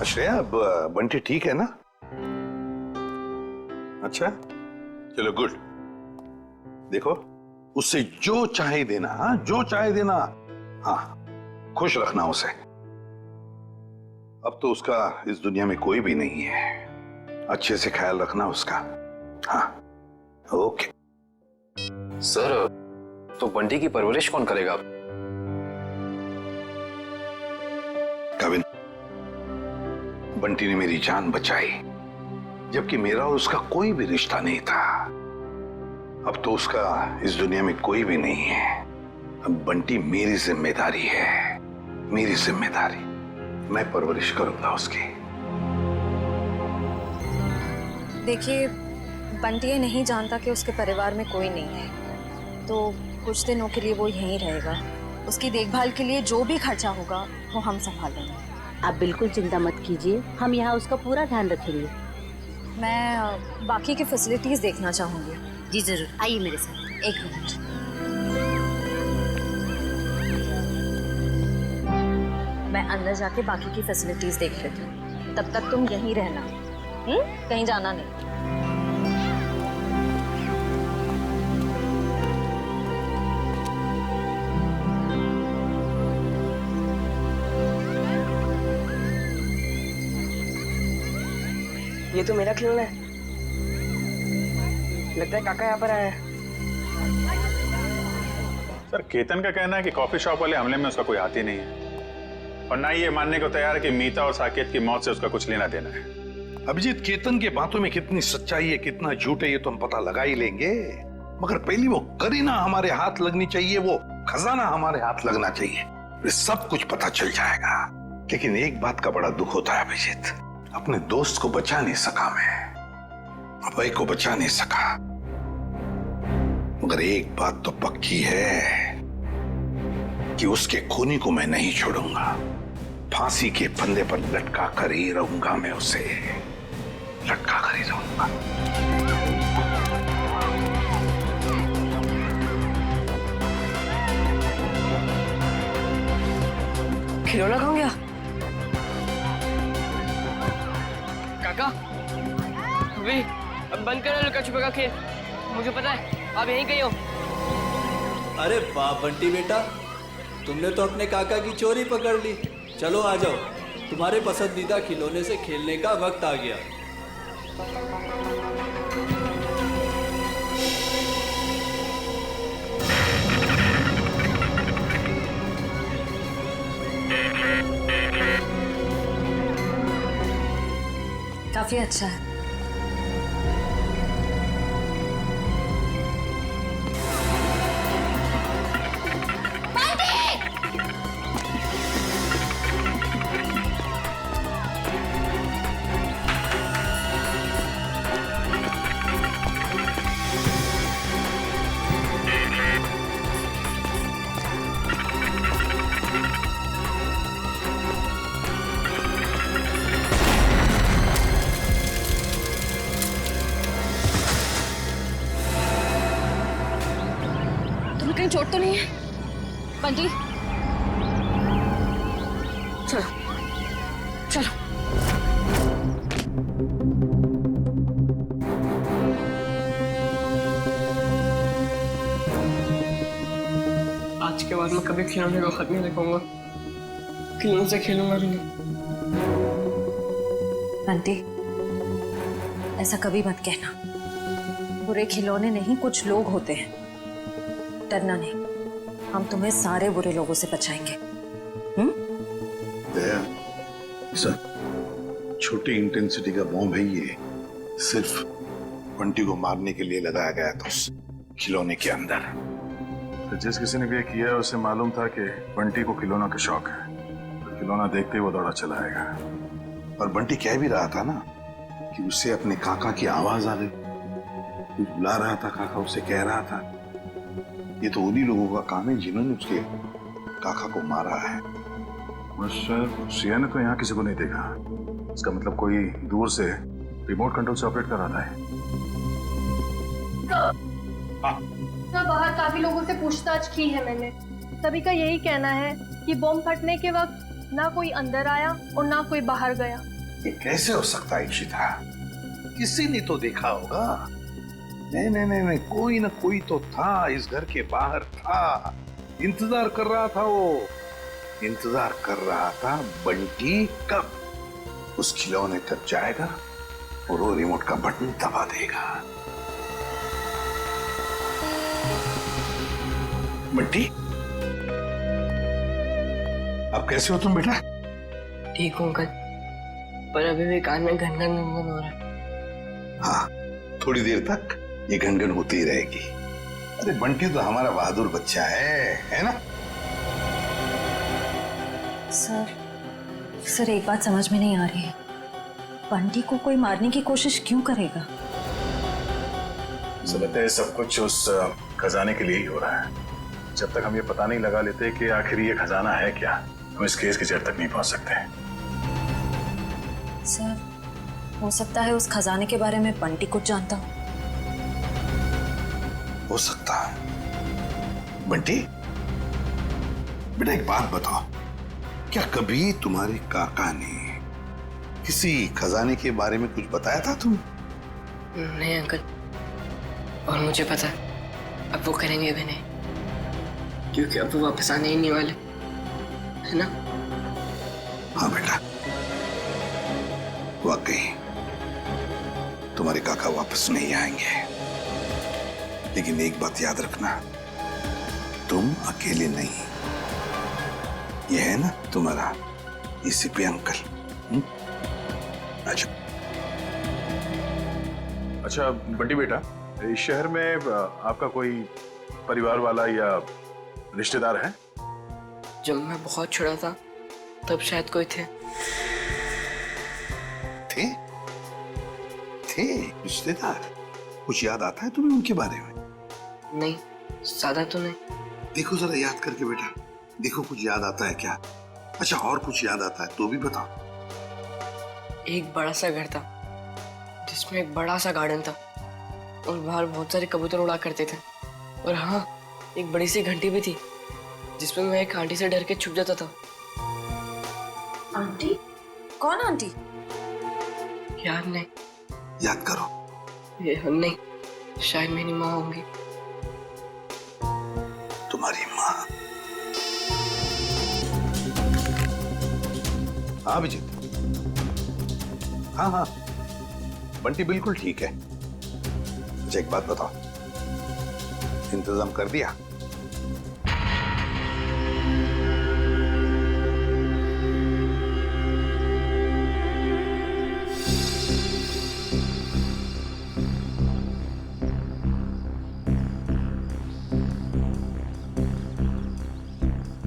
श्रेया, अब बंटी ठीक है ना? अच्छा, चलो गुड। देखो, उससे जो चाहे देना, हाँ जो चाहे देना, हाँ खुश रखना उसे। अब तो उसका इस दुनिया में कोई भी नहीं है, अच्छे से ख्याल रखना उसका। हाँ ओके। सर, तो बंटी की परवरिश कौन करेगा? कविन, बंटी ने मेरी जान बचाई, जबकि मेरा और उसका कोई भी रिश्ता नहीं था। अब तो उसका इस दुनिया में कोई भी नहीं है। अब बंटी मेरी जिम्मेदारी है, मेरी जिम्मेदारी। मैं परवरिश करूंगा उसकी। देखिए, बंटी ये नहीं जानता कि उसके परिवार में कोई नहीं है, तो कुछ दिनों के लिए वो यहीं रहेगा। उसकी देखभाल के लिए जो भी खर्चा होगा वो हम संभाल लेंगे। आप बिल्कुल चिंता मत कीजिए, हम यहाँ उसका पूरा ध्यान रखेंगे। मैं बाकी की फैसिलिटीज देखना चाहूंगी। जी जरूर, आइए मेरे साथ। एक मिनट। मैं अंदर जाके बाकी की फैसिलिटीज देख लेती हूँ, तब तक तुम यहीं रहना, कहीं जाना नहीं। ये तो मेरा खिलौना है, लगता है काका यहाँ पर आया है। सर, केतन का कहना है कि कॉफी शॉप वाले हमले में उसका कोई हाथ ही नहीं है, और ना ही ये मानने को तैयार है कि मीता और साकेत की मौत से उसका कुछ लेना देना है। अभिजीत, केतन के बातों में कितनी सच्चाई है, कितना झूठ है, ये तो हम पता लगा ही लेंगे। मगर पहली वो करीना हमारे हाथ लगनी चाहिए, वो खजाना हमारे हाथ लगना चाहिए, फिर सब कुछ पता चल जाएगा। लेकिन एक बात का बड़ा दुख होता है अभिजीत, अपने दोस्त को बचा नहीं सका मैं, अभय को बचा नहीं सका। मगर एक बात तो पक्की है कि उसके खूनी को मैं नहीं छोड़ूंगा। फांसी के फंदे पर लटका कर ही रहूंगा, मैं उसे लटका कर ही रहूंगा। खिलौना कहाँ गया? काका, अभी अब बंद करो लुका छुपा का खेल। मुझे पता है आप यहीं कहीं हो। अरे वाह बंटी बेटा, तुमने तो अपने काका की चोरी पकड़ ली। चलो आ जाओ, तुम्हारे पसंदीदा खिलौने से खेलने का वक्त आ गया। काफी अच्छा है। में चोट तो नहीं है? बंटी चलो चलो। आज के बाद मैं कभी खिलौने को खत्म नहीं देखूंगा। खिलौने से खेलूंगा भी नहीं। बंटी ऐसा कभी मत कहना। बुरे खिलौने नहीं, कुछ लोग होते हैं। डरना नहीं, हम तुम्हें सारे बुरे लोगों से बचाएंगे। सर, छोटी इंटेंसिटी का बॉम्ब है ये। सिर्फ बंटी को मारने के लिए लगाया गया था उस खिलौने के अंदर। तो जिस किसी ने भी ये किया है उसे मालूम था कि बंटी को खिलौना का शौक है, तो खिलौना देखते ही वो दौड़ा चला आएगा। और बंटी कह भी रहा था ना कि उससे अपने काका की आवाज आ गई, कुछ बुला रहा था, काका उसे कह रहा था। ये तो उन्हीं लोगों का काम है जिन्होंने उसके काका को मारा है। सिया ने तो यहाँ किसी को नहीं देखा। इसका मतलब कोई दूर से रिमोट कंट्रोल से ऑपरेट कर रहा है। सर, बाहर काफी लोगों से पूछताछ की है मैंने। सभी का यही कहना है कि बॉम्ब फटने के वक्त ना कोई अंदर आया और ना कोई बाहर गया। ये कैसे हो सकता है इशिता? किसी ने तो देखा होगा। नहीं नहीं नहीं नहीं, कोई ना कोई तो था, इस घर के बाहर था, इंतजार कर रहा था। वो इंतजार कर रहा था बंटी कब उस खिलौने तक जाएगा और वो रिमोट का बटन दबा देगा। बंटी, अब कैसे हो तुम बेटा? ठीक हूँ अंकल, पर अभी भी कान में घन घन हो रहा है। हाँ, थोड़ी देर तक ये घनघन होती ही रहेगी। अरे बंटी तो हमारा बहादुर बच्चा है ना? सर एक बात समझ में नहीं आ रही है। बंटी को कोई मारने की कोशिश क्यों करेगा? मुझे लगता है सब कुछ उस खजाने के लिए ही हो रहा है। जब तक हम ये पता नहीं लगा लेते कि आखिर ये खजाना है क्या, हम इस केस की जड़ तक नहीं पहुंच सकते। सर, हो सकता है उस खजाने के बारे में बंटी कुछ जानता हो सकता है। बंटी बेटा, एक बात बताओ, क्या कभी तुम्हारे काका ने किसी खजाने के बारे में कुछ बताया था तुम? नहीं अंकल, और मुझे पता है अब वो करेंगे भी नहीं, क्योंकि अब वो वापस आने ही नहीं वाले, है ना? हाँ बेटा, वाकई तुम्हारे काका वापस नहीं आएंगे। लेकिन एक बात याद रखना, तुम अकेले नहीं। ये है ना तुम्हारा एसीपी अंकल। अच्छा अच्छा बंटी बेटा, इस शहर में आपका कोई परिवार वाला या रिश्तेदार है? जब मैं बहुत छोटा था तब शायद कोई थे। थे रिश्तेदार? कुछ याद आता है तुम्हें उनके बारे में? नहीं, ज्यादा तो नहीं। देखो जरा याद करके बेटा, देखो कुछ याद आता है क्या? अच्छा, और कुछ याद आता है तो भी बताओ। एक बड़ा सा घर था जिसमें एक बड़ा सा गार्डन था और बाहर बहुत सारे कबूतर उड़ा करते थे। और हाँ, एक बड़ी सी घंटी भी थी जिसमें मैं एक आंटी से डर के छुप जाता था। आंटी? कौन आंटी? याद नहीं। याद करो। ये नहीं, शायद मेरी माँ होंगी। तुम्हारी माँ? हाँ अभिजीत, हाँ हाँ, बंटी बिल्कुल ठीक है। अच्छा एक बात बताओ, इंतजाम कर दिया?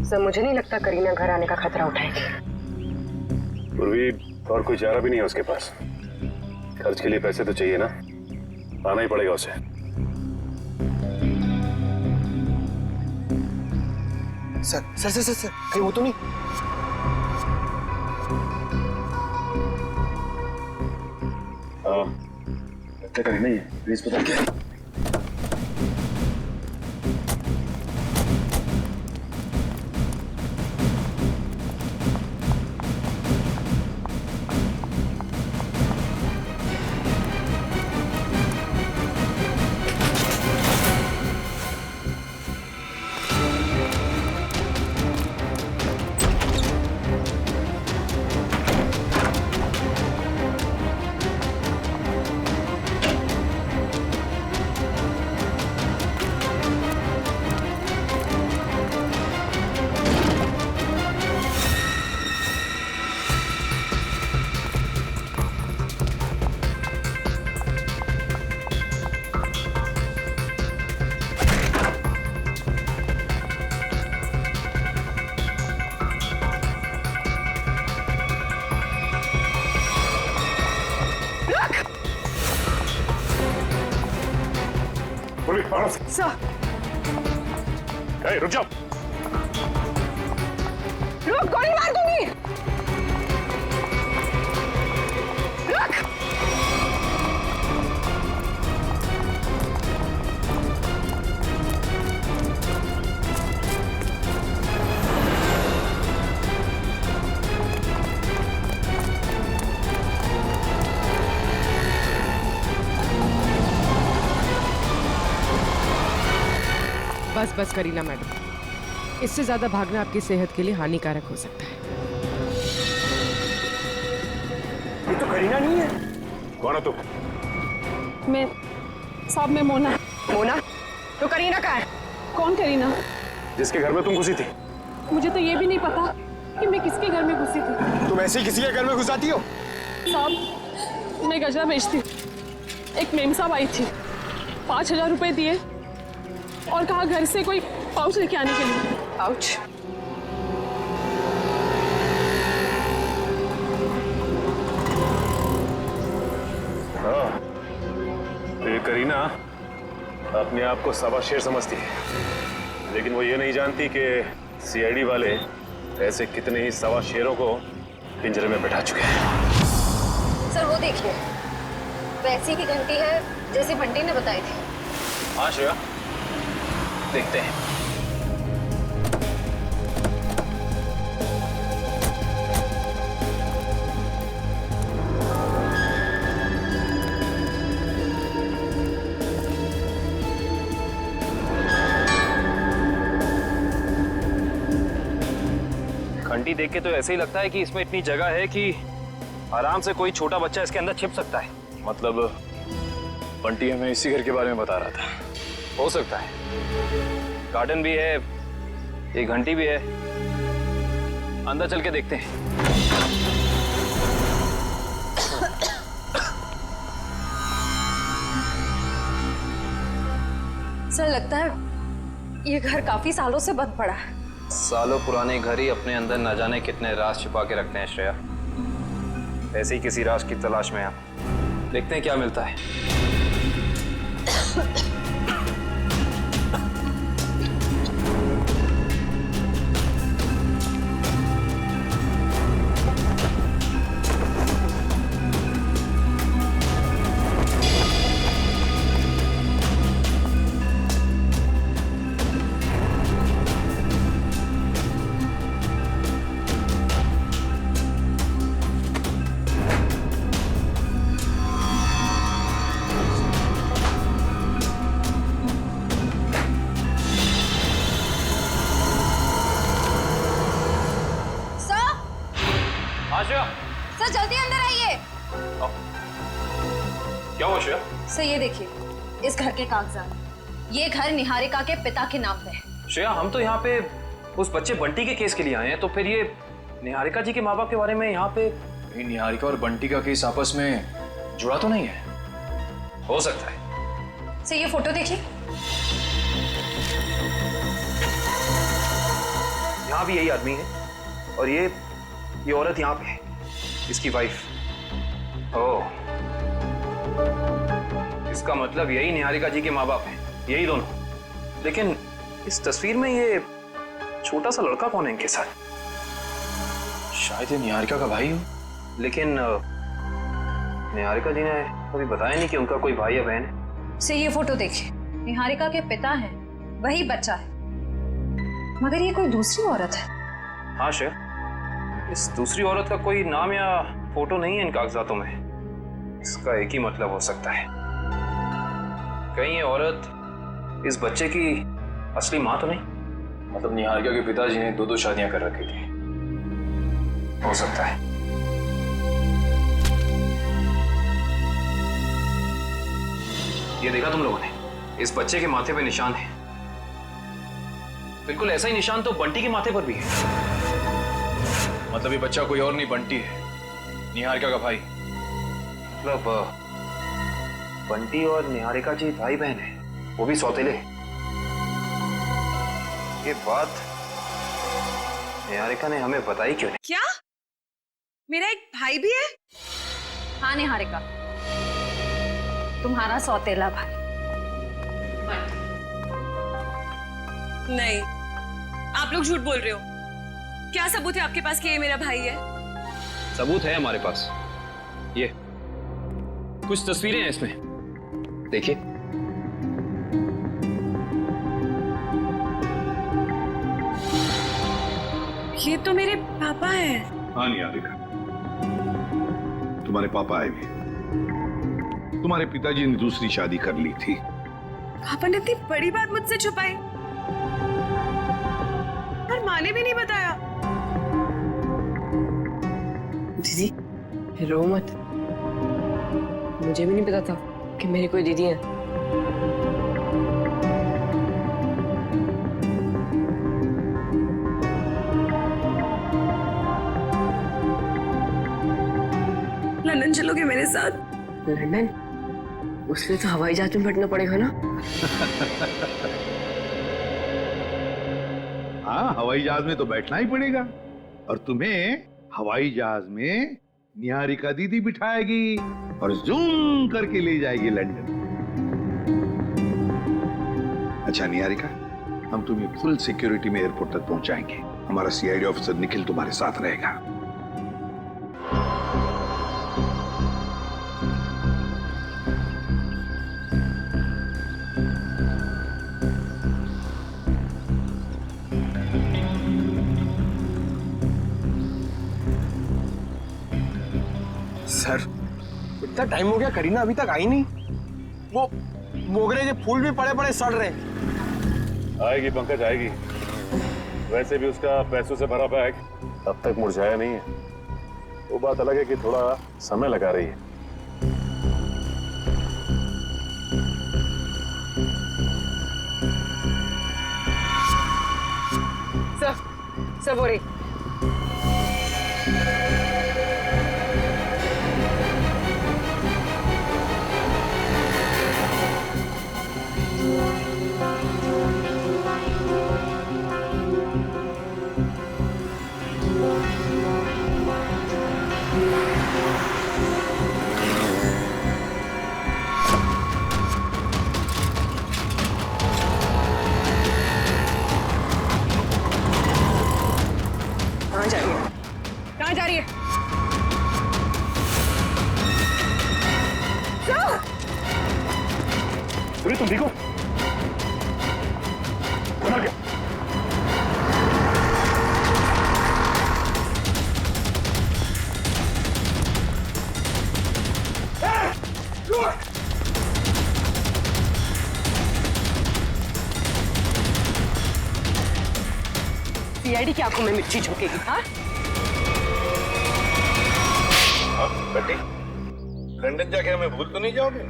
सर, मुझे नहीं लगता करीना घर आने का खतरा उठाएगी। पूर्वी और कोई चारा भी नहीं है उसके पास। खर्च के लिए पैसे तो चाहिए ना, आना ही पड़ेगा उसे। सर कहीं वो तो नहीं? करीना ही है, प्लीज पता क्या? सर रुक जाओ। रुक, गोली मार दूंगी। रुक। बस बस करीना मैडम, इससे ज्यादा भागना आपकी सेहत के लिए हानिकारक हो सकता है। ये तो करीना नहीं है। कौन है तू? मैं साहब, मैं मोना। मोना? तो करीना कहाँ है? कौन करीना? जिसके घर में तुम घुसी थी। मुझे तो ये भी नहीं पता कि मैं किसके घर में घुसी थी। तुम ऐसे ही किसी के घर में घुसाती हो? साहब, मैं गजरा बेचती हूँ। एक मेम साहब आई थी, 5,000 रुपए दिए और कहा घर से कोई पाउच लेके आने के लिए। पाउच? हाँ, ये करीना अपने आप को सवा शेर समझती है, लेकिन वो ये नहीं जानती कि सीआईडी वाले ऐसे कितने ही सवा शेरों को पिंजरे में बैठा चुके हैं। सर वो देखिए, वैसी ही घंटी है जैसी बंटी ने बताई थी। हाँ श्रेया, देखते हैं। घंटी देख के तो ऐसे ही लगता है कि इसमें इतनी जगह है कि आराम से कोई छोटा बच्चा इसके अंदर छिप सकता है। मतलब बंटी हमें इसी घर के बारे में बता रहा था। हो सकता है, गार्डन भी है, एक घंटी भी है। अंदर चल के देखते हैं। सर लगता है ये घर काफी सालों से बंद पड़ा है। सालों पुराने घर ही अपने अंदर न जाने कितने राज छिपा के रखते हैं श्रेया। ऐसे ही किसी राज की तलाश में आप देखते हैं क्या मिलता है। सर जल्दी अंदर आइए। क्या हुआ श्रेया? सर ये देखिए, इस घर के कागजात, ये घर निहारिका के पिता के नाम पे है। श्रेया, हम तो यहाँ पे उस बच्चे बंटी के केस के लिए आए हैं, तो फिर ये निहारिका जी के माँ बाप के बारे में यहाँ पे? निहारिका और बंटी का केस आपस में जुड़ा तो नहीं है? हो सकता है। सर ये फोटो देखिए, यहाँ भी यही आदमी है और ये औरत यहाँ पे है, इसकी वाइफ। ओह, इसका मतलब यही निहारिका जी के माँ बाप हैं, यही दोनों। लेकिन इस तस्वीर में ये छोटा सा लड़का कौन है इनके साथ? शायद ये निहारिका का भाई हो। लेकिन निहारिका जी ने कभी बताया नहीं कि उनका कोई भाई या बहन है। सर ये फोटो देखिए, निहारिका के पिता हैं, वही बच्चा है, मगर ये कोई दूसरी औरत है। हाँ श्रेया, इस दूसरी औरत का कोई नाम या फोटो नहीं है इन कागजातों में। इसका एक ही मतलब हो सकता है, कहीं ये औरत इस बच्चे की असली माँ तो नहीं? मतलब निहारिका के पिताजी ने 2 शादियां कर रखी थी। हो सकता है। ये देखा तुम लोगों ने, इस बच्चे के माथे पे निशान है। बिल्कुल ऐसा ही निशान तो बंटी के माथे पर भी है। मतलब ये बच्चा कोई और नहीं, बंटी है, निहारिका का भाई। मतलब बंटी और निहारिका जी भाई बहन है, वो भी सौतेले। ये बात निहारिका ने हमें बताई क्यों नहीं? क्या मेरा एक भाई भी है? हाँ निहारिका, तुम्हारा सौतेला भाई। नहीं, आप लोग झूठ बोल रहे हो। क्या सबूत है आपके पास कि ये मेरा भाई है? सबूत है हमारे पास। ये कुछ तस्वीरें हैं इसमें, देखिए। ये तो मेरे पापा हैं। हाँ निहारिका, तुम्हारे पापा आए भी। तुम्हारे पिताजी ने दूसरी शादी कर ली थी। पापा ने इतनी बड़ी बात मुझसे छुपाई और माँ ने भी नहीं बताया। दीदी रो मत, मुझे भी नहीं पता था कि मेरी कोई दीदी है। लंदन चलोगे मेरे साथ? लंदन? उसके लिए तो हवाई जहाज में बैठना पड़ेगा ना। हाँ, हवाई जहाज में तो बैठना ही पड़ेगा, और तुम्हें हवाई जहाज में निहारिका दीदी बिठाएगी और जूम करके ले जाएगी लंदन। अच्छा निहारिका, हम तुम्हें फुल सिक्योरिटी में एयरपोर्ट तक पहुंचाएंगे। हमारा सीआईडी ऑफिसर निखिल तुम्हारे साथ रहेगा। सर, इतना टाइम हो गया, करीना अभी तक आई नहीं। वो मोगरे के फूल भी पड़े पड़े सड़ रहे। आएगी पंकज, आएगी। वैसे भी उसका पैसों से भरा बैग अब तक मुरझाया नहीं है। वो बात अलग है कि थोड़ा समय लगा रही है। सब हो रही। कहाँ जा रही है? अरे तुम देखो, क्या? सीआईडी की आंखों में मिर्ची झोंकेगी। हाँ बेटी, लंदन जाके हमें भूल तो नहीं जाओगे?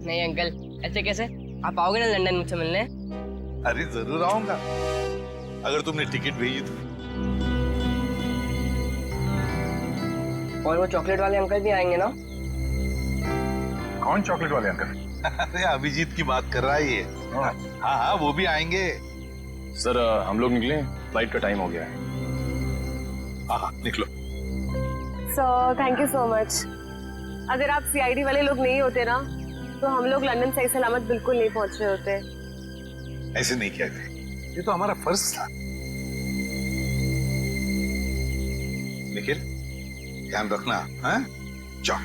नहीं अंकल, ऐसे कैसे? आप आओगे ना लंदन मुझसे मिलने? अरे जरूर आऊंगा, अगर तुमने टिकट भेजी तो। और वो चॉकलेट वाले अंकल भी आएंगे ना? कौन चॉकलेट वाले अंकल? अरे अभिजीत की बात कर रहा है ये। हाँ हाँ, वो भी आएंगे। सर हम लोग निकले, फ्लाइट का टाइम हो गया है। हाँ निकलो। Sir thank you so much. अगर आप सीआईडी वाले लोग नहीं होते ना, तो हम लोग लंदन सही सलामत बिल्कुल नहीं पहुंच रहे होते। ऐसे नहीं किया थे, ये तो हमारा फर्ज था। निखिल, ध्यान रखना। हाँ जाओ।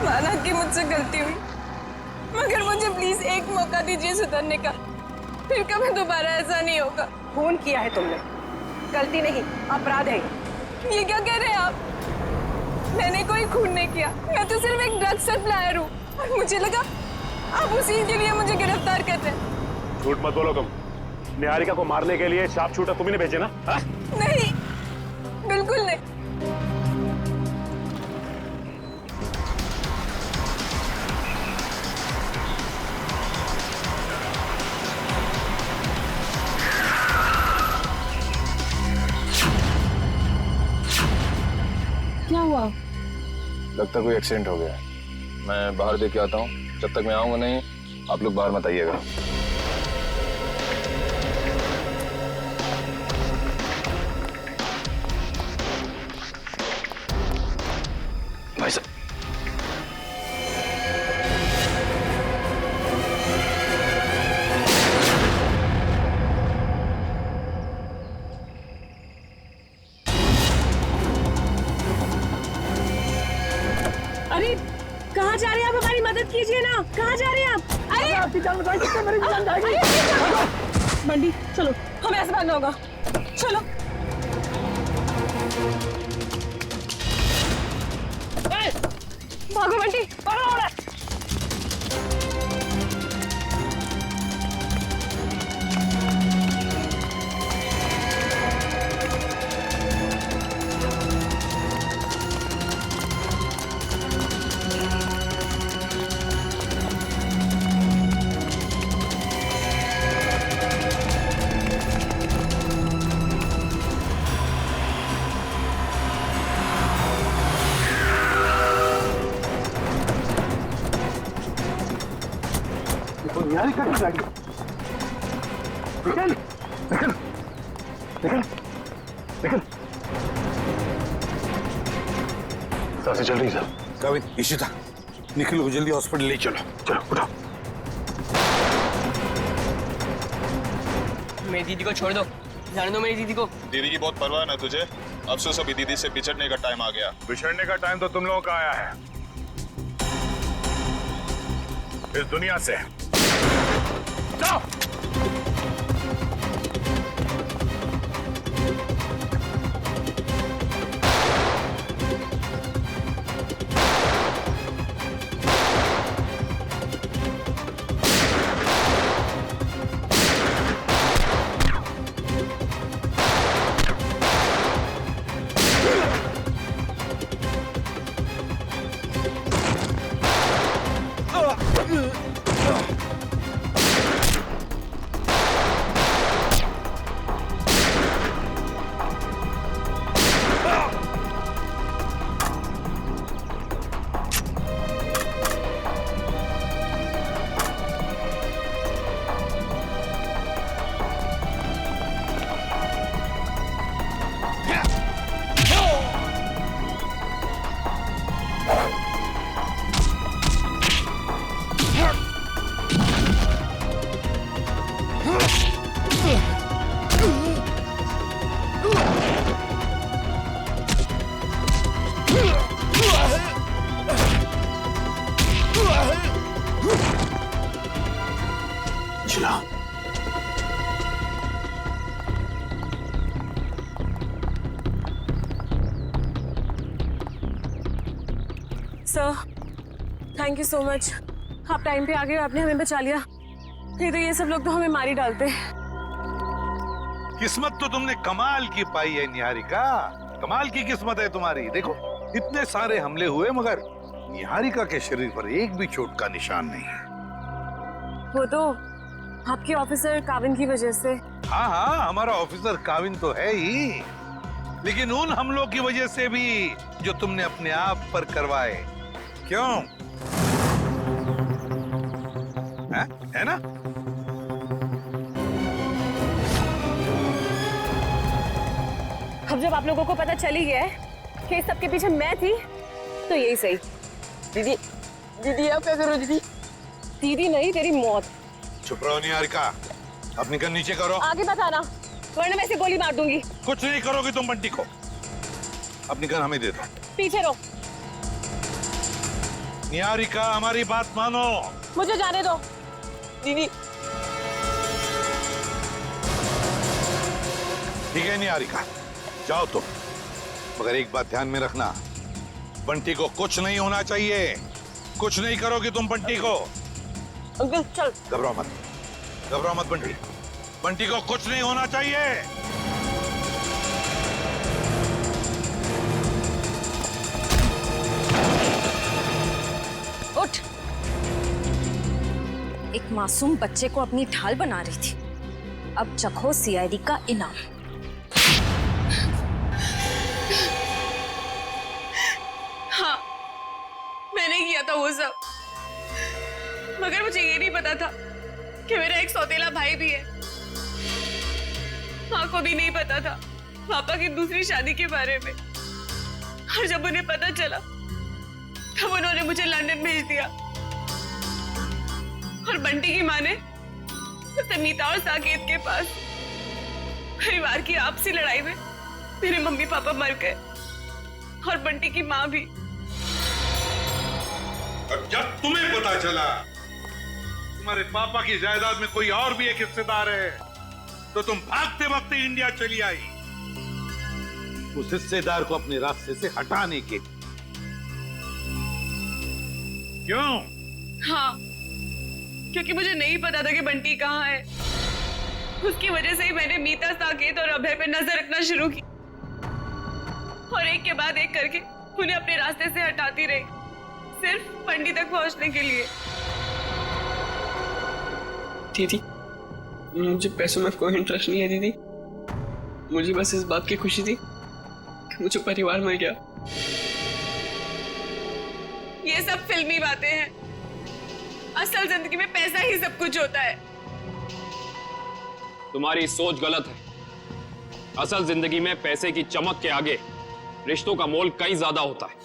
माना कि मुझसे गलती हुई, मगर मुझे प्लीज एक मौका दीजिए सुधरने का। फिर कभी दोबारा ऐसा नहीं होगा। खून किया है तुमने, गलती नहीं अपराध है। ये क्या कह रहे हैं आप? मैंने कोई खून नहीं किया, मैं तो सिर्फ एक ड्रग सप्लायर हूँ। और मुझे लगा आप उसी के लिए मुझे गिरफ्तार कर रहे हैं। झूठ मत बोलो तुम। निहारिका को मारने के लिए शार्प शूटर तुम्ही ने भेजे ना? हा? नहीं, बिल्कुल नहीं। क्या हुआ? लगता कोई एक्सीडेंट हो गया है। मैं बाहर देख के आता हूँ। जब तक मैं आऊंगा नहीं, आप लोग बाहर मत आइएगा। कहाँ जा रहे हैं आप? हमारी मदद कीजिए ना, कहाँ जा रहे हैं आप? अरे आपकी जान बचाई सकते, मेरी जान जाएगी। बंटी चलो, हमें ऐसे भागना होगा, चलो। भागो बंटी, भागो। निहारी कट जाएगी। निकल निकल निकल निकल। सांसें चल रही सर। काविन, इशिता, निखिल को जल्दी हॉस्पिटल ले चलो। चलो उठो। मेरी दीदी को छोड़ दो, जाने दो मेरी दीदी को। दीदी की बहुत परवाह ना तुझे। अब से सभी दीदी से बिछड़ने का टाइम आ गया। बिछड़ने का टाइम तो तुम लोगों का आया है, इस दुनिया से। जाओ। Sir, thank you so much. आप टाइम पे आ गए, आपने हमें बचा लिया। नहीं तो ये सब लोग तो हमें मार ही डालते। किस्मत तो तुमने कमाल की पाई है निहारिका, कमाल की किस्मत है तुम्हारी। देखो इतने सारे हमले हुए मगर निहारिका के शरीर पर एक भी चोट का निशान नहीं है। वो तो आपके ऑफिसर काविन की वजह से। हाँ हाँ, हमारा ऑफिसर काविन तो है ही, लेकिन उन हमलों की वजह से भी जो तुमने अपने आप पर करवाए। क्यों है ना? अब जब आप लोगों को पता चल ही गया है कि इस सबके पीछे मैं थी, तो यही सही। दीदी, दीदी आप क्या करो दीदी? दीदी नहीं, तेरी मौत। चुप रहो निहारिका, अपनी गन नीचे करो। आगे मत आना, वरना मैं इसे गोली मार दूंगी। कुछ नहीं करोगी तुम बंटी को। अपनी गन हमें दे दो। पीछे रहो। निहारिका हमारी बात मानो। मुझे जाने दो दीदी। ठीक है निहारिका, जाओ तुम, मगर एक बात ध्यान में रखना, बंटी को कुछ नहीं होना चाहिए। कुछ नहीं करोगी तुम बंटी को। अंकल चल। घबराओ मत, घबराओ मत बंटी, बंटी को कुछ नहीं होना चाहिए। उठ। एक मासूम बच्चे को अपनी ढाल बना रही थी, अब चखो सीआईडी का इनाम। हाँ, मैंने किया था वो सब, मगर मुझे ये नहीं पता था कि मेरा एक सौतेला भाई भी है। माँ को भी नहीं पता था पापा की दूसरी शादी के बारे में, और जब उन्हें पता चला तब उन्होंने मुझे लंदन भेज दिया। और बंटी की माँ ने मीता और साकेत के पास। परिवार की आपसी लड़ाई में मेरे मम्मी पापा मर गए, और बंटी की माँ भी। और जब तुम्हें पता चला तुम्हारे पापा की जायदाद में कोई और भी एक हिस्सेदार है, तो तुम भागते भागते इंडिया चली आई उस हिस्सेदार को अपने रास्ते से हटाने के। क्यों? हाँ, क्योंकि मुझे नहीं पता था कि बंटी कहाँ है। उसकी वजह से ही मैंने मीता, साकेत और अभय पे नजर रखना शुरू की और एक के बाद एक करके उन्हें अपने रास्ते से हटाती रही, सिर्फ बंटी तक पहुंचने के लिए। दीदी, मुझे पैसों में कोई इंटरेस्ट नहीं है दीदी। मुझे बस इस बात की खुशी थी कि मुझे परिवार मिल गया। ये सब फिल्मी बातें हैं, असल जिंदगी में पैसा ही सब कुछ होता है। तुम्हारी सोच गलत है। असल जिंदगी में पैसे की चमक के आगे रिश्तों का मोल कहीं ज्यादा होता है।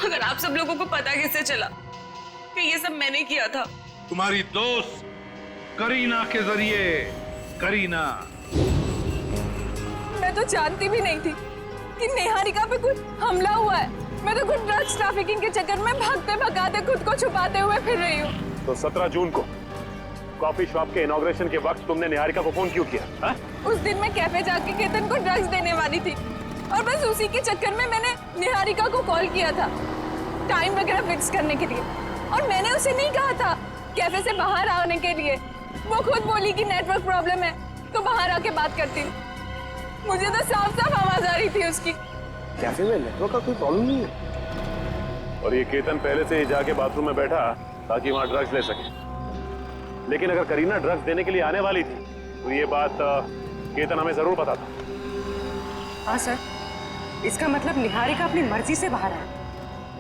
अगर आप सब लोगों को पता कैसे चला कि ये सब मैंने किया था? तुम्हारी दोस्त करीना के जरिए। करीना, मैं तो जानती भी नहीं थी कि निहारिका पे कुछ हमला हुआ है। मैं तो कुछ ड्रग्स ट्रैफिकिंग के चक्कर में भागते भगाते खुद को छुपाते हुए फिर रही हूँ। तो 17 जून को कॉफी शॉप के इनॉग्रेशन के वक्त तुमने निहारिका को फोन क्यों किया? हा? उस दिन मैं कैफे जाके केतन को ड्रग्स देने वाली थी और बस उसी के चक्कर में मैंने निहारिका को कॉल किया था टाइम वगैरह फिक्स करने के लिए। और मैंने उसे नहीं कहा था कैफे से बाहर आने के लिए। वो खुद बोली कि नेटवर्क प्रॉब्लम है तो बाहर आके बात करती हूँ। मुझे तो साफ साफ आवाज आ रही थी उसकी। कैफे में नेटवर्क का कोई प्रॉब्लम नहीं है। और ये केतन पहले से ही जाके बाथरूम में बैठा ताकि वहां ड्रग्स ले सके। लेकिन अगर करीना ड्रग्स देने के लिए आने वाली थी तो ये बात केतन हमें जरूर पता था। हाँ सर, इसका मतलब निहारिका अपनी मर्जी से बाहर है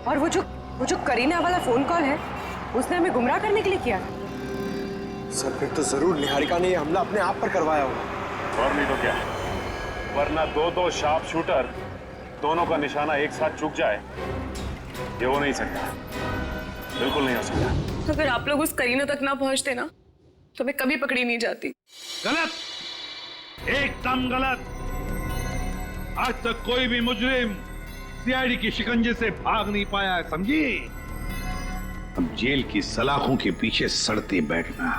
और वो जो करीना वाला फोन कॉल है उसने हमें गुमराह करने के लिए किया था। सर फिर तो जरूर निहारिका ने ये हमला अपने आप पर करवाया होगा। और नहीं तो क्या, वरना दो शार्प शूटर दोनों का निशाना एक साथ चूक जाए, ये हो नहीं सकता, बिल्कुल नहीं हो सकता। अगर आप लोग उस करीना तक ना पहुंचते ना तो मैं कभी पकड़ी नहीं जाती। गलत, एकदम गलत। आज तक कोई भी मुजरिम सीआईडी की शिकंजे से भाग नहीं पाया है, समझी? अब जेल की सलाखों के पीछे सड़ते बैठना,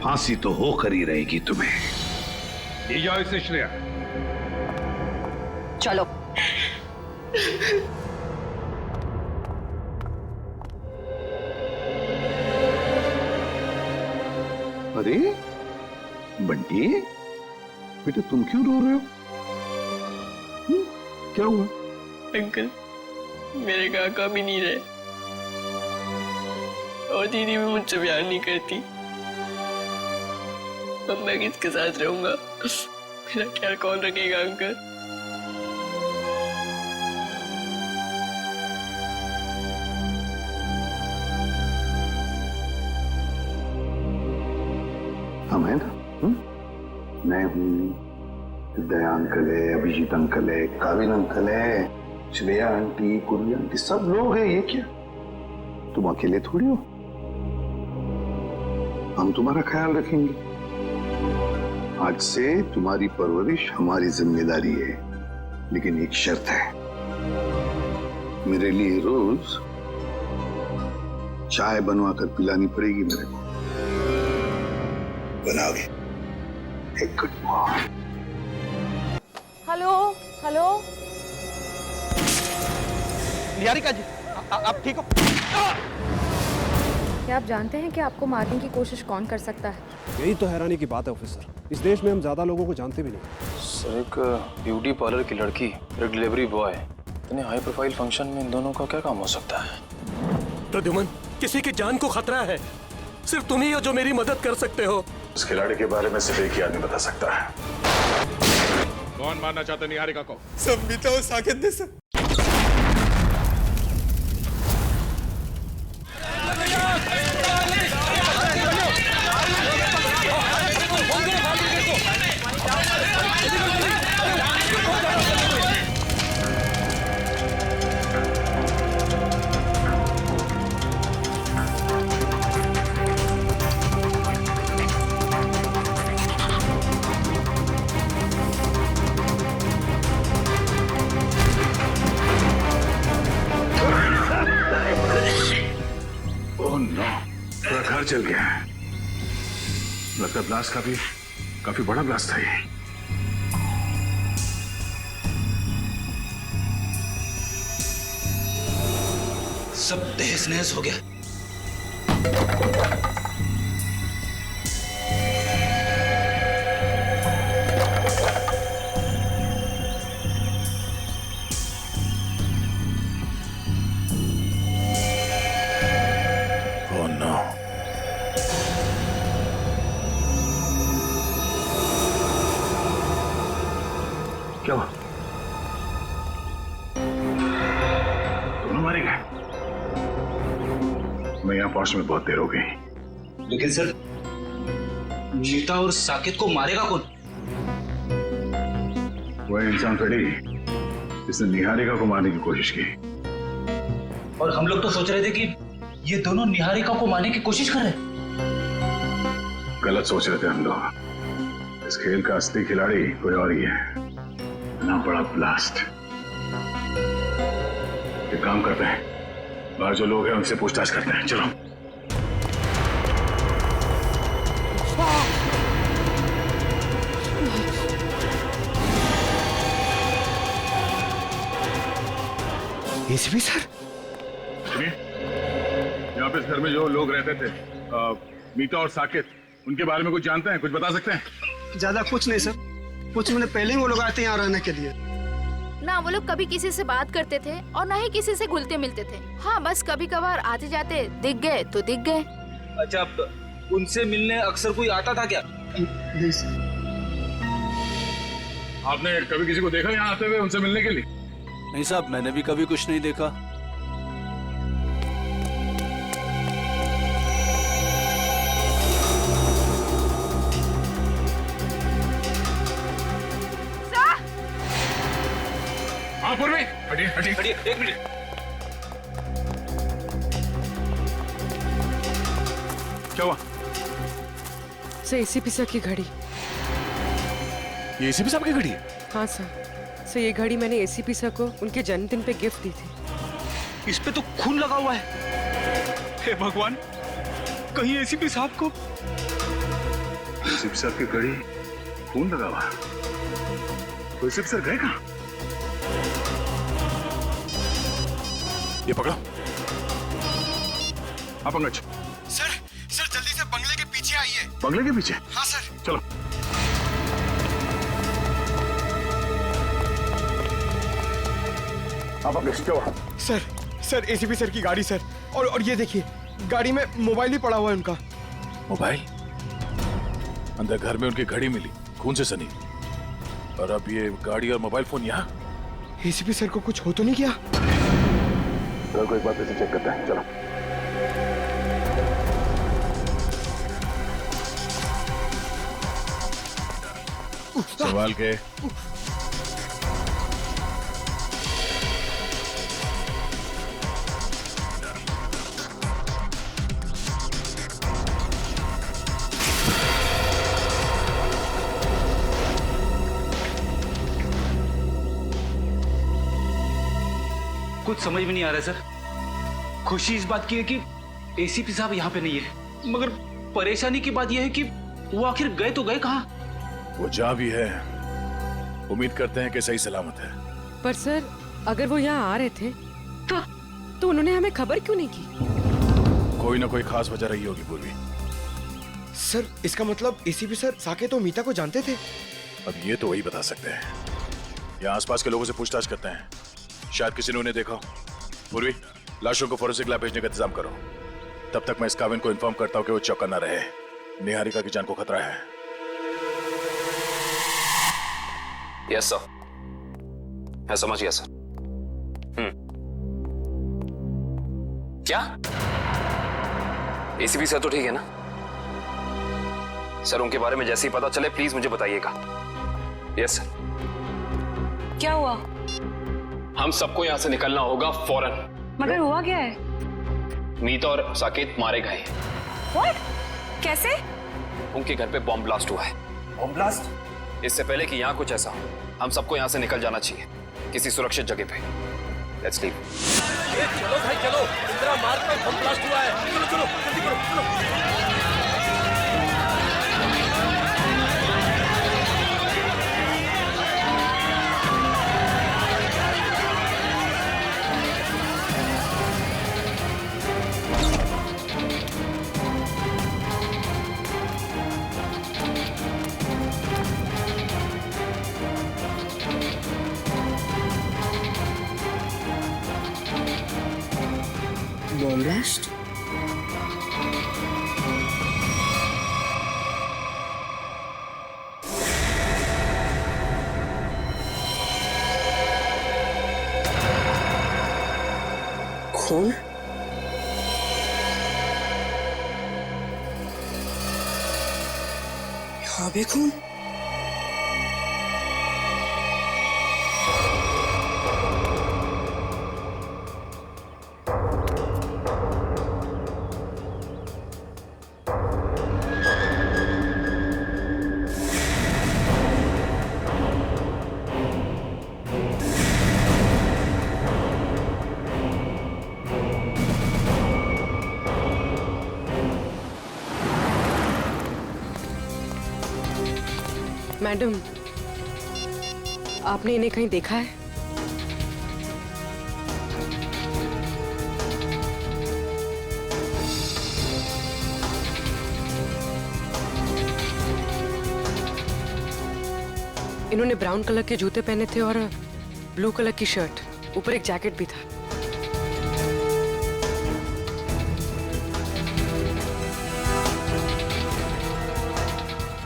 फांसी तो होकर ही रहेगी तुम्हें। ले जाओ इसे श्रेया। चलो। अरे बंटी, बेटा तुम क्यों रो रहे हो? क्या हुआ? अंकल, मेरे काका भी नहीं रहे और दीदी भी मुझसे प्यार नहीं करती। अब मैं किसके साथ रहूंगा? मेरा ख्याल कौन रखेगा अंकल? हम हैं ना? मैं हूँ, दया अंकल है, अभिजीत अंकल है, काविन अंकल है, श्रेया आंटी, कुरी आंटी, सब लोग हैं। ये क्या तुम अकेले थोड़ी हो? हम तुम्हारा ख्याल रखेंगे। आज से तुम्हारी परवरिश हमारी जिम्मेदारी है, लेकिन एक शर्त है, मेरे लिए रोज चाय बनवा कर पिलानी पड़ेगी मेरे को। बनाओगे? एक good morning. Hello hello, Niharika ji, आप ठीक हो? क्या आप जानते हैं कि आपको मारने की कोशिश कौन कर सकता है? यही तो हैरानी की बात है ऑफिसर, इस देश में हम ज्यादा लोगों को जानते भी नहीं। सर, एक ब्यूटी पार्लर की लड़की, एक डिलीवरी बॉय, इतने हाई प्रोफाइल फंक्शन में इन दोनों का क्या काम हो सकता है? प्रद्युमन, किसी की जान को खतरा है, सिर्फ तुम ही हो जो मेरी मदद कर सकते हो। उस खिलाड़ी के बारे में सिर्फ एक ही आदमी बता सकता है। कौन मारना चाहता है निहारिका को? सब मीता और साकेत ने सर। चल गया है। लगता है ब्लास्ट काफी बड़ा ब्लास्ट था ये। सब तहस नहस हो गया। Oh no. क्या हुआ? दोनों मारे गए? मैं यहाँ पहुंचने में बहुत देर हो गई। लेकिन सर, मीता और साकेत को मारेगा कौन? वह इंसान थोड़ी जिसने निहारिका को मारने की कोशिश की। और हम लोग तो सोच रहे थे कि ये दोनों निहारिका को मारने की कोशिश कर रहे हैं। गलत सोच रहे थे हम लोग। इस खेल का असली खिलाड़ी कोई और ही है। इतना बड़ा ब्लास्ट। एक काम करते हैं, बाहर जो लोग हैं उनसे पूछताछ करते हैं। चलो। एसीपी सर, सुनिए, यहाँ पे इस घर में जो लोग रहते थे, मीता और साकेत, उनके बारे में कुछ जानते हैं? कुछ बता सकते हैं? ज्यादा कुछ नहीं सर, कुछ महीने पहले ही वो लोग आए थे यहाँ रहने के लिए। ना वो लोग कभी किसी से बात करते थे और ना ही किसी से घुलते मिलते थे। हाँ, बस कभी कभार आते जाते दिख गए तो दिख गए। अच्छा, उनसे मिलने अक्सर कोई आता था क्या? नहीं सर। आपने कभी किसी को देखा यहाँ आते हुए उनसे मिलने के लिए? नहीं साहब, मैंने भी कभी कुछ नहीं देखा। पूर्वी, हटिए हटिए हटिए, एक मिनट। क्या हुआ? सर, एसीपी सर की घड़ी। ये एसीपी साहब की घड़ी है? हाँ सर, ये घड़ी मैंने एसीपी सर को उनके जन्मदिन पे गिफ्ट दी थी। इस पे तो खून लगा हुआ है। हे भगवान, कहीं एसीपी साहब को। एसीपी साहब की घड़ी, खून लगा हुआ। तो एसीपी सर गए कहाँ? ये पकड़ो। आप पंकज। सर जल्दी से बंगले के पीछे आइए। बंगले के पीछे? हाँ सर। चलो। आप पंकज, क्या हुआ? सर एसीपी सर की गाड़ी सर, और ये देखिए, गाड़ी में मोबाइल भी पड़ा हुआ है उनका। मोबाइल? अंदर घर में उनकी घड़ी मिली, खून से सनी, और अब ये गाड़ी और मोबाइल फोन यहाँ? एसीपी सर को कुछ हो तो नहीं गया? चलो एक बार फिर से चेक करते हैं। चलो। सवाल के। कुछ समझ में नहीं आ रहा है सर। खुशी इस बात की है कि एसीपी साहब यहाँ पे नहीं है, मगर परेशानी की बात यह है कि वो आखिर गए तो गए कहाँ? वो जहाँ भी है, उम्मीद करते हैं कि सही सलामत है। पर सर, अगर वो यहाँ आ रहे थे तो उन्होंने हमें खबर क्यों नहीं की? कोई ना कोई खास वजह रही होगी पूर्वी। सर, इसका मतलब एसीपी सर साकेत और मीता को जानते थे? अब ये तो वही बता सकते हैं। यहाँ आसपास के लोगों से पूछताछ करते हैं, शायद किसी ने उन्हें देखा हो। पूर्वी, लाशों को फोरेंसिक लैब भेजने का इंतजाम करो। तब तक मैं इस काविन को इन्फॉर्म करता हूँ कि वो चौकन्ना ना रहे। निहारिका की जान को खतरा है। यस सर, मैं समझ गया सर। क्या एसीपी सर तो ठीक है ना? सर, उनके बारे में जैसे ही पता चले प्लीज मुझे बताइएगा। Yes sir. क्या हुआ? हम सबको यहाँ से निकलना होगा फौरन। मगर हुआ क्या है? मीता और साकेत मारे गए। What? कैसे? उनके घर पे बॉम्ब ब्लास्ट हुआ है। Bomb blast? इससे पहले कि यहाँ कुछ ऐसा हो, हम सबको यहाँ से निकल जाना चाहिए किसी सुरक्षित जगह पे। Let's leave. चलो भाई चलो, इंदिरा मार्ग पे बम ब्लास्ट हुआ है। चलो चलो जल्दी करो, चलो। ब्लास्ट? खून? यहाँ भी खून? मैडम, आपने इन्हें कहीं देखा है? इन्होंने ब्राउन कलर के जूते पहने थे और ब्लू कलर की शर्ट, ऊपर एक जैकेट भी था।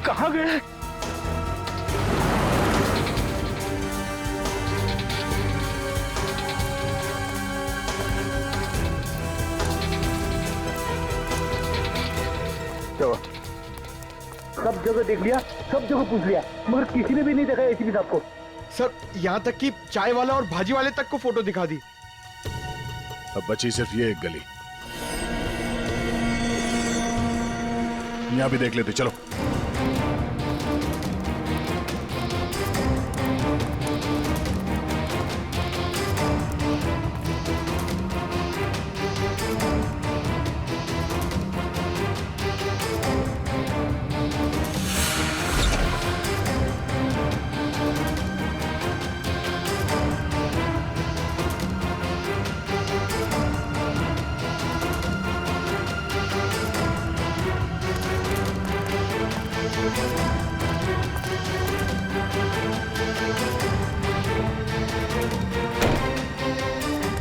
कहाँ गए? सब जगह देख लिया, सब जगह पूछ लिया, मगर किसी ने भी नहीं देखा एसीपी साहब को। सर, यहाँ तक कि चाय वाला और भाजी वाले तक को फोटो दिखा दी। अब बची सिर्फ ये एक गली, यहाँ भी देख लेते। चलो।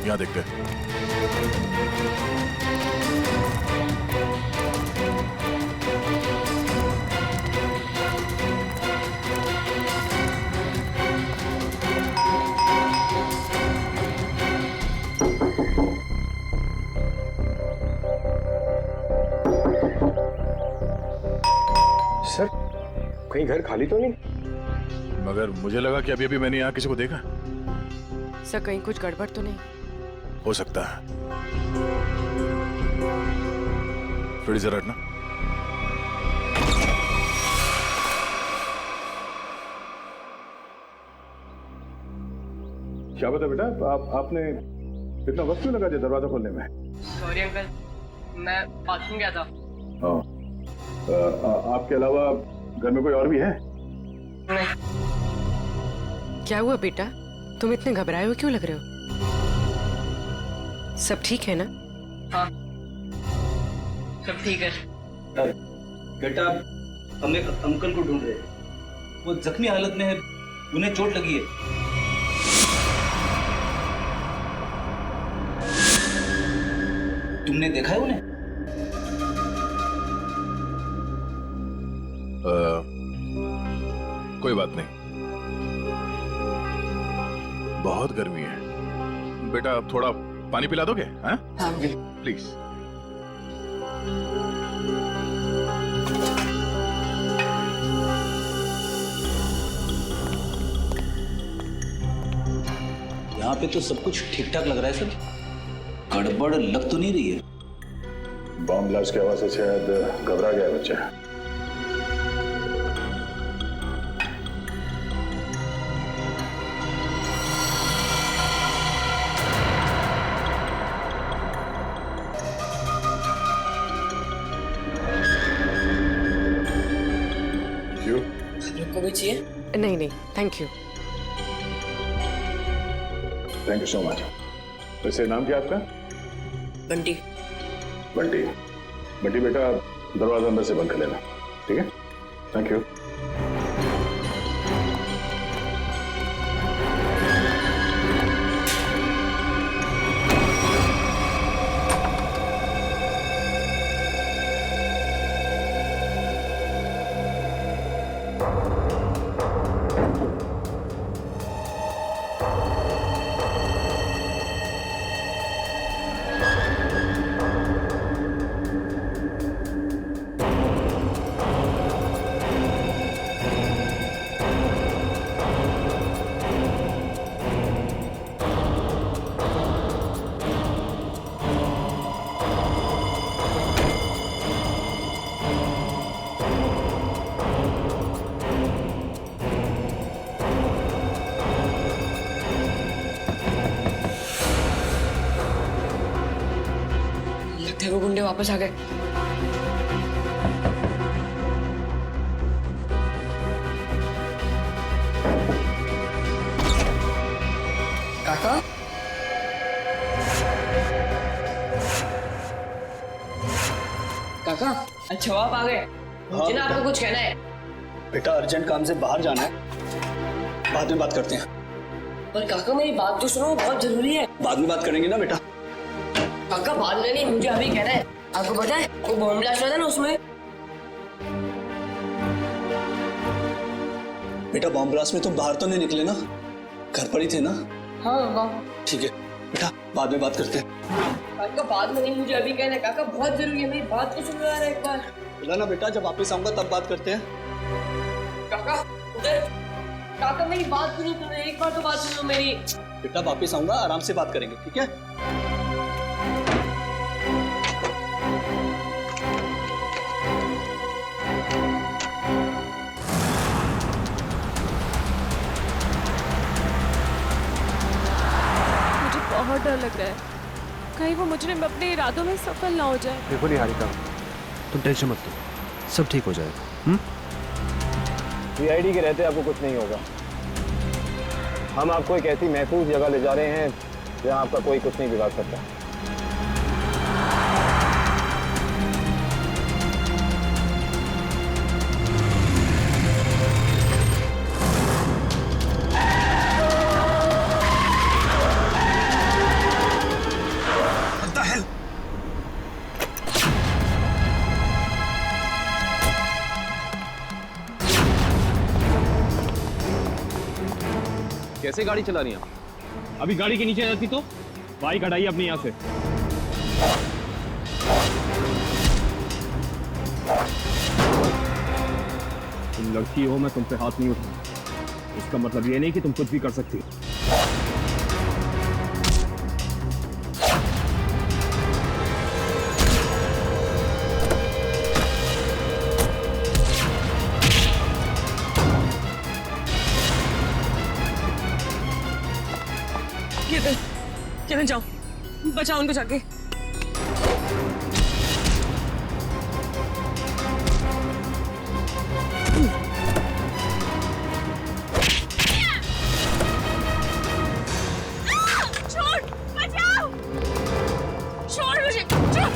यहाँ देखते हैं। सर, कहीं घर खाली तो नहीं? मगर मुझे लगा कि अभी अभी मैंने यहाँ किसी को देखा। सर, कहीं कुछ गड़बड़ तो नहीं? हो सकता है। थोड़ी जरा हटना। क्या बता बेटा, आपने इतना वक्त क्यों लगा दिया दरवाजा खोलने में? सॉरी अंकल, मैं बाथरूम गया था। आपके अलावा घर में कोई और भी है? नहीं। क्या हुआ बेटा, तुम इतने घबराए हुए क्यों लग रहे हो? सब ठीक है ना? हाँ, सब ठीक है। बेटा, हमें अंकल को ढूंढ रहे हैं। वो जख्मी हालत में है, उन्हें चोट लगी है। तुमने देखा है उन्हें? कोई बात नहीं, बहुत गर्मी है। बेटा, अब थोड़ा पानी पिला दोगे? हाँ प्लीज। यहाँ पे तो सब कुछ ठीक ठाक लग रहा है सर, गड़बड़ लग तो नहीं रही है। बॉम्ब ब्लास्ट की आवाज से शायद घबरा गया बच्चा। को भी चाहिए? नहीं नहीं, thank you. Thank you so much. वैसे नाम क्या आपका? बंटी। बंटी, बंटी बेटा, दरवाजा अंदर से बंद कर लेना, ठीक है? Thank you. लगता है वो गुंडे वापस आ गए। काका, काका, अच्छा आप आ गए। मुझे ना आपको कुछ कहना है। बेटा अर्जेंट काम से बाहर जाना है, बाद में बात करते हैं। पर काका मेरी बात तो सुनो, बहुत जरूरी है। बाद में बात करेंगे ना बेटा। काका बाद में नहीं, मुझे अभी कहना है। आपको पता है वो बॉम्ब ब्लास्ट हुआ था ना उसमें। बेटा बॉम्ब ब्लास्ट में तुम बाहर तो नहीं निकले ना, घर पर ही थे ना? हाँ। ठीक है बेटा, बाद में बात करते हैं। काका बाद में नहीं, मुझे अभी कहना है। काका बहुत जरूरी है, मेरी बात तो सुनो यार एक बार। बोला ना बेटा, जब वापस आऊंगा तब बात करते हैं। काका उधर, काका मेरी बात सुनो, तुम्हें एक बार तो बात सुनो मेरी। बेटा वापस आऊंगा, आराम से बात करेंगे, ठीक है? मुझे बहुत डर लग रहा है, कहीं वो मुजरिम अपने इरादों में सफल ना हो जाए। देखो निहारिका, तुम टेंशन मत लो, सब ठीक हो जाएगा। सीआईडी के रहते आपको कुछ नहीं होगा। हम आपको एक ऐसी महफूज जगह ले जा रहे हैं जहां आपका कोई कुछ नहीं बिगाड़ सकता। कैसे गाड़ी चला रही हैं? अभी गाड़ी के नीचे जाती तो बाइक हटाइए अपने यहाँ से। तुम लड़की हो, मैं तुम पे हाथ नहीं उठाऊंगा। इसका मतलब ये नहीं कि तुम कुछ भी कर सकती हो। चले जाओ, बचाओ उनको जाके। छोड़, बचाओ, छोड़ मुझे, छोड़।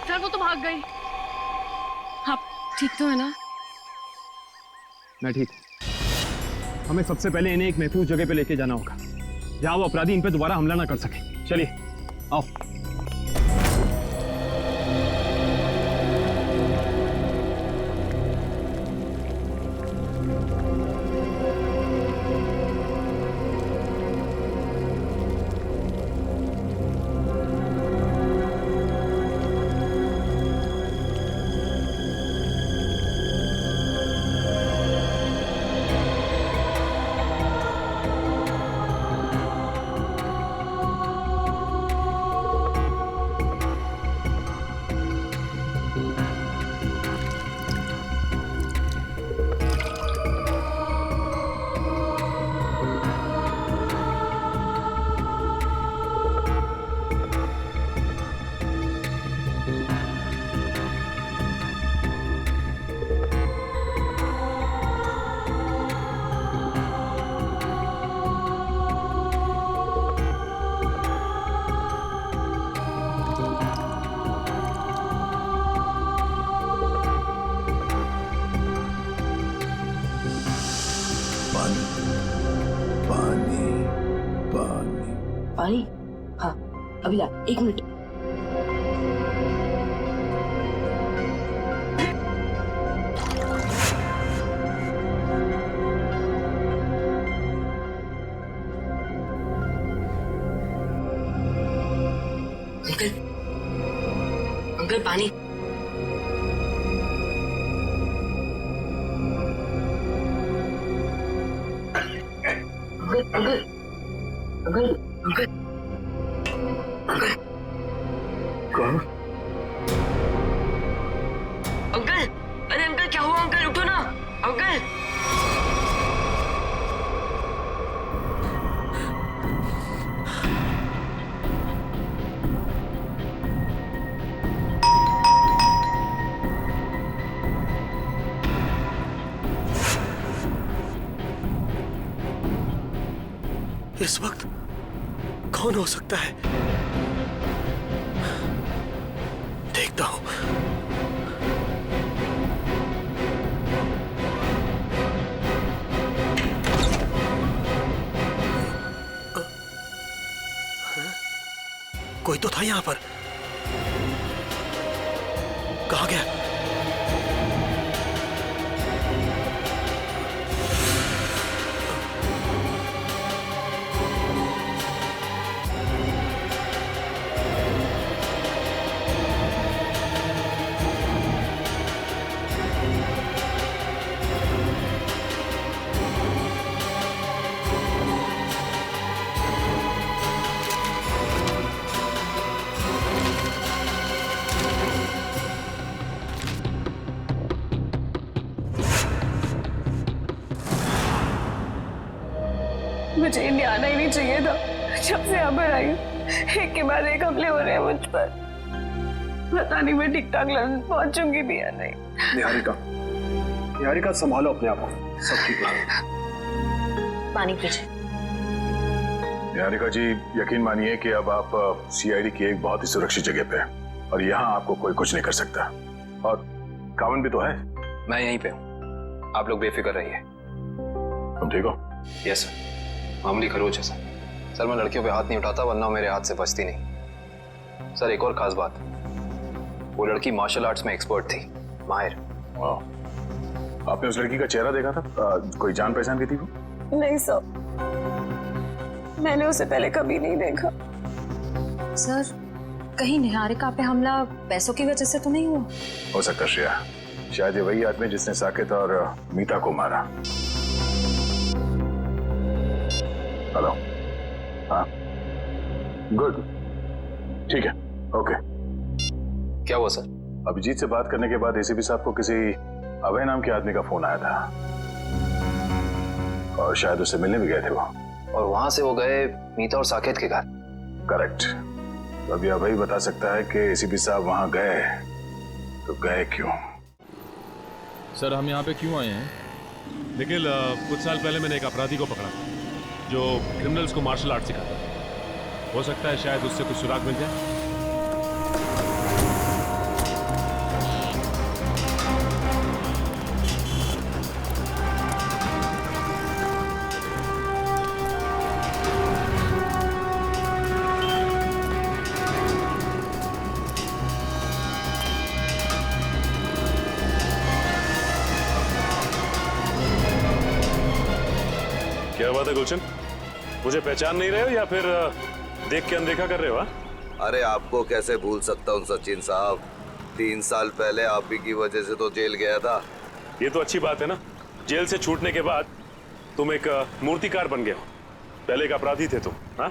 सर वो तो भाग गई। आप ठीक तो है ना? मैं ठीक। हमें सबसे पहले इन्हें एक महफूज जगह पे लेके जाना होगा जहां वो अपराधी इन पे दोबारा हमला ना कर सके। चलिए आओ। पानी? हाँ अभी ला, 1 मिनट। अंकल, अंकल पानी। अंकल, अंकल, अंकल, अंकल, कौन? अंकल, अरे अंकल क्या हुआ? अंकल उठो ना, अंकल। इस वक्त कौन हो सकता है? देखता हूं। कोई तो था यहां पर। कहां गया? मुझे इंडिया आना ही नहीं चाहिए था। जब से यहाँ पर आई हूँ, एक के बाद एक हमले हो रहे हैं मुझ पर। पता नहीं मैं ठीक ठाक लंदन पहुंचूंगी भी या नहीं। निहारिका संभालो अपने आप को, सब ठीक है। पानी पीछे। निहारिका जी, यकीन मानिए कि अब आप सीआईडी की एक बहुत ही सुरक्षित जगह पे हैं और यहाँ आपको कोई कुछ नहीं कर सकता। और कावन भी तो है। मैं यहीं पे हूँ, आप लोग बेफिक्र रहिए। तुम ठीक हो? यस सर, मामूली खरोच है सर। मैं लड़कियों पे हाथ नहीं उठाता, वरना मेरे हाथ से बचती नहीं। सर एक और खास बात, वो लड़की मार्शल आर्ट्स में एक्सपर्ट थी, माहिर। आपने उस लड़की का चेहरा देखा था? कोई जान पहचान की थी वो? नहीं सर, मैंने उसे पहले कभी नहीं देखा। सर, कहीं निहारिका पे हमला पैसों की वजह से तो नहीं हुआ? हो सकता श्रेया, शायद ये वही आदमी जिसने साकेत और मीता को मारा। हेलो। हाँ, गुड, ठीक है, ओके। क्या हुआ सर? अभिजीत से बात करने के बाद एसीपी साहब को किसी अभय नाम के आदमी का फोन आया था और शायद उससे मिलने भी गए थे वो। और वहां से वो गए मीता और साकेत के घर। करेक्ट। तो अभी अभय बता सकता है कि एसीपी साहब वहां गए तो गए क्यों। सर, हम यहाँ पे क्यों आए हैं? देखिए, कुछ साल पहले मैंने एक अपराधी को पकड़ा जो क्रिमिनल्स को मार्शल आर्ट सिखाता है। हो सकता है शायद उससे कुछ सुराग मिल जाए। क्या बात है गुलशन, मुझे पहचान नहीं रहे हो या फिर देख के अनदेखा कर रहे हो? अरे आपको कैसे भूल सकता हूँ सचिन साहब, 3 साल पहले आप ही की वजह से तो जेल गया था। ये तो अच्छी बात है ना, जेल से छूटने के बाद तुम एक मूर्तिकार बन गए हो। पहले एक अपराधी थे तुम। हाँ,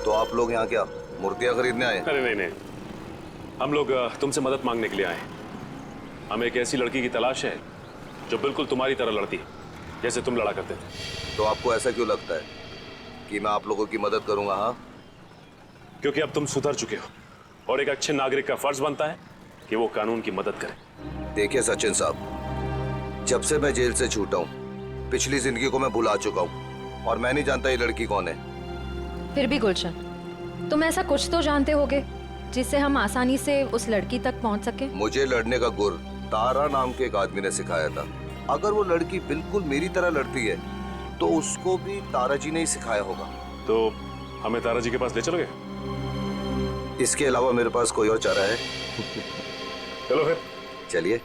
तो आप लोग यहाँ क्या मूर्तियाँ खरीदने आए? अरे नहीं नहीं, हम लोग तुमसे मदद मांगने के लिए आए हैं। हमें एक ऐसी लड़की की तलाश है जो बिल्कुल तुम्हारी तरह लड़ती है, जैसे तुम लड़ा करते थे। तो आपको ऐसा क्यों लगता है कि मैं आप लोगों की मदद करूंगा? हाँ, क्योंकि अब तुम सुधर चुके हो और एक अच्छे नागरिक का फर्ज बनता है कि वो कानून की मदद करे। देखिए सचिन साहब, जब से मैं जेल से छूटा हूँ पिछली जिंदगी को मैं भुला चुका हूँ और मैं नहीं जानता ये लड़की कौन है। फिर भी गुलशन, तुम ऐसा कुछ तो जानते होगे जिससे हम आसानी से उस लड़की तक पहुंच सके। मुझे लड़ने का गुर तारा नाम के एक आदमी ने सिखाया था। अगर वो लड़की बिल्कुल मेरी तरह लड़ती है तो उसको भी तारा जी ने ही सिखाया होगा। तो हमें तारा जी के पास ले चलोगे? इसके अलावा मेरे पास कोई और चारा है? चलो फिर चलिए।